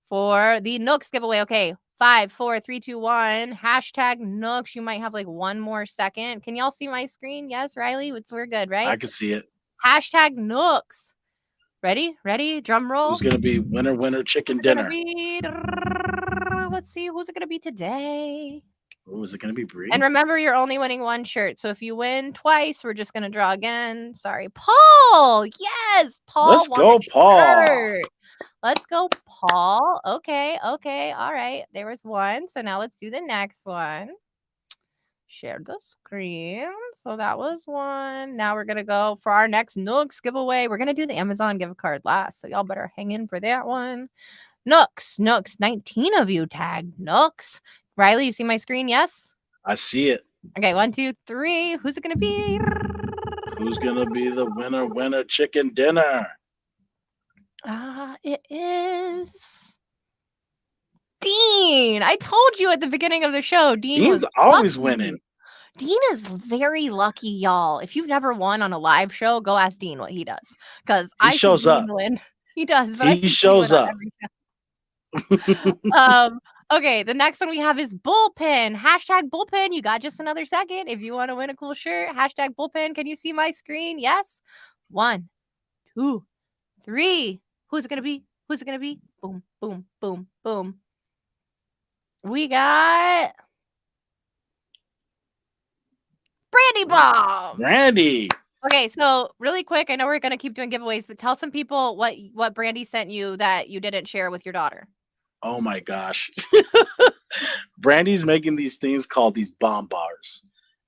for the Nooks giveaway. Okay, 5, 4, 3, 2, 1. Hashtag Nooks. You might have like one more second. Can y'all see my screen? Yes, Riley? We're good, right? I can see it. Hashtag Nooks. Ready? Ready? Drum roll. Who's gonna be winner chicken Who's it gonna dinner? be? Let's see. Who's it gonna be today? Oh, is it gonna be Bree? And remember, you're only winning one shirt. So if you win twice, we're just gonna draw again. Sorry, Paul. Yes, Paul. Let's go, Paul. Shirt. Let's go, Paul. Okay. All right. There was one. So now let's do the next one. Share the screen. So that was one. Now we're gonna go for our next Nooks giveaway. We're gonna do the Amazon gift card last. So y'all better hang in for that one. Nooks. 19 of you tagged Nooks. Riley, you see my screen? Yes? I see it. Okay, 1, 2, 3. Who's it gonna be? Who's gonna be the winner chicken dinner? It is Dean. I told you at the beginning of the show, Dean's always winning. Dean is very lucky, y'all. If you've never won on a live show, go ask Dean what he does. Because I shows up. Win. He does, but he shows up. Okay, the next one we have is bullpen. Hashtag bullpen. You got just another second. If you want to win a cool shirt, hashtag bullpen. Can you see my screen? Yes. 1, 2, 3. Who's it gonna be? Who's it gonna be? Boom, boom, boom, boom. We got Brandy Bomb. Brandy. Okay, so really quick, I know we're gonna keep doing giveaways, but tell some people what Brandy sent you that you didn't share with your daughter. Oh my gosh. Brandy's making these things called these bomb bars.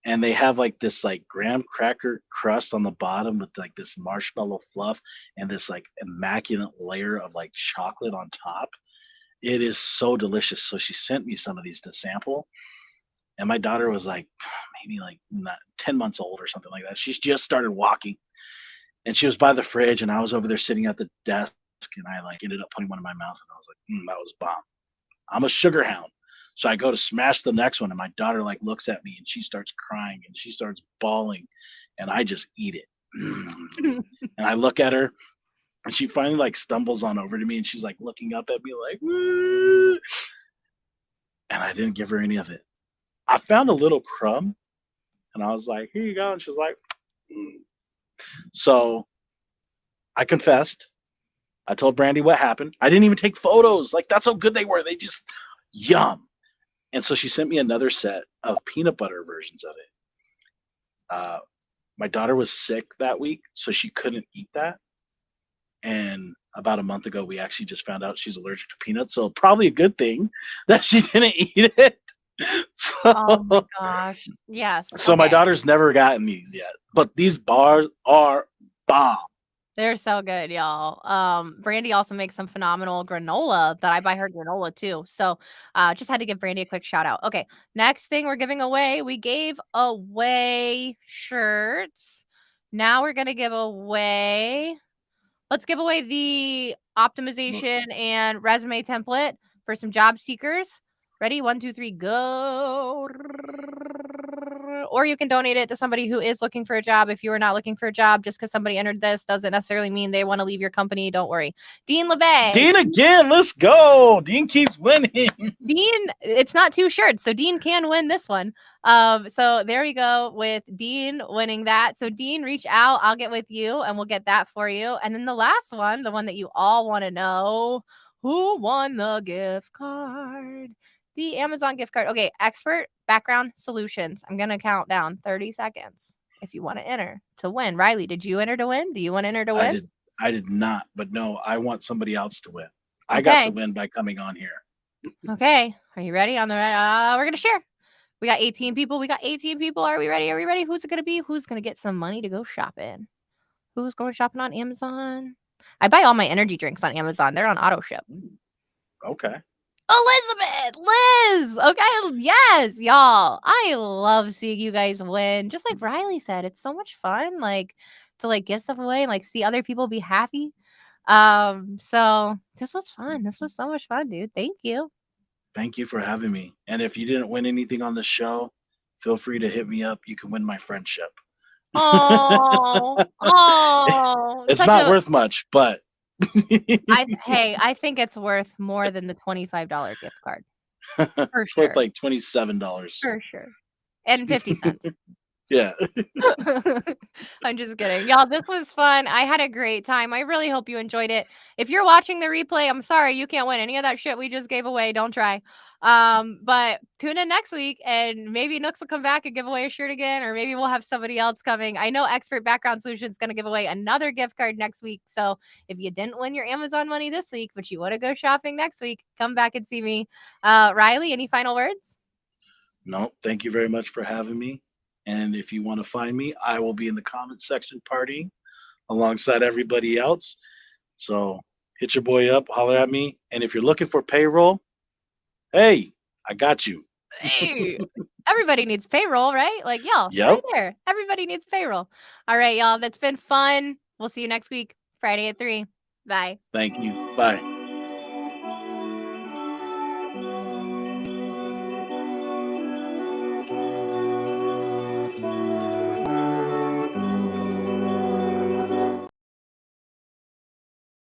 And they have like this like graham cracker crust on the bottom with like this marshmallow fluff and this like immaculate layer of like chocolate on top. It is so delicious. So she sent me some of these to sample. And my daughter was like maybe like 10 months old or something like that. She's just started walking. And she was by the fridge and I was over there sitting at the desk and I like ended up putting one in my mouth and I was like, that was bomb. I'm a sugar hound. So I go to smash the next one and my daughter like looks at me and she starts crying and she starts bawling and I just eat it. And I look at her and she finally like stumbles on over to me and she's like looking up at me like, woo! And I didn't give her any of it. I found a little crumb and I was like, here you go. And she's like, So I confessed. I told Brandy what happened. I didn't even take photos. Like, that's how good they were. They just, yum. And so she sent me another set of peanut butter versions of it. My daughter was sick that week, so she couldn't eat that. And about a month ago, we actually just found out she's allergic to peanuts. So probably a good thing that she didn't eat it. So, oh my gosh. Yes. So okay. My daughter's never gotten these yet. But these bars are bomb. They're so good, y'all. Brandy also makes some phenomenal granola that I buy her granola too. So just had to give Brandy a quick shout out. Okay, next thing we're giving away. We gave away shirts. Now we're going to give away. Let's give away the optimization and resume template for some job seekers. Ready? 1, 2, 3, go. Or you can donate it to somebody who is looking for a job. If you are not looking for a job, just because somebody entered this doesn't necessarily mean they want to leave your company. Don't worry. Dean LeVay. Dean again. Let's go. Dean keeps winning. Dean, it's not 2 shirts, so Dean can win this one. So there we go with Dean winning that. So Dean, reach out. I'll get with you and we'll get that for you. And then the last one, the one that you all want to know, who won the gift card? The Amazon gift card. Okay, Expert Background Solutions. I'm going to count down 30 seconds if you want to enter to win. Riley, did you enter to win? Do you want to enter to win? I did not, but no, I want somebody else to win. I got to win by coming on here. Okay, are you ready? On the we're going to share. We got 18 people. Are we ready? Who's it going to be? Who's going to get some money to go shopping? Who's going shopping on Amazon? I buy all my energy drinks on Amazon. They're on auto ship. Okay. Elizabeth, Liz. Okay, yes, y'all. I love seeing you guys win. Just like Riley said, it's so much fun, like to like give stuff away and like see other people be happy. So this was fun. This was so much fun, dude. Thank you. Thank you for having me. And if you didn't win anything on the show, feel free to hit me up. You can win my friendship. Oh, oh, It's such not a worth much, but I think it's worth more than the $25 gift card. For it's worth sure. like $27. For sure. And 50 cents. Yeah. I'm just kidding. Y'all, this was fun. I had a great time. I really hope you enjoyed it. If you're watching the replay, I'm sorry you can't win any of that shit we just gave away. Don't try. But tune in next week and maybe Nooks will come back and give away a shirt again, or maybe we'll have somebody else coming. I know Expert Background Solutions is going to give away another gift card next week. So if you didn't win your Amazon money this week, but you want to go shopping next week, come back and see me. Riley, any final words? No, thank you very much for having me. And if you want to find me, I will be in the comment section partying alongside everybody else. So hit your boy up, holler at me. And if you're looking for payroll, hey, I got you. Hey, everybody needs payroll, right? Like, y'all, Yep. right there. Everybody needs payroll. All right, y'all. That's been fun. We'll see you next week, Friday at 3. Bye. Thank you. Bye.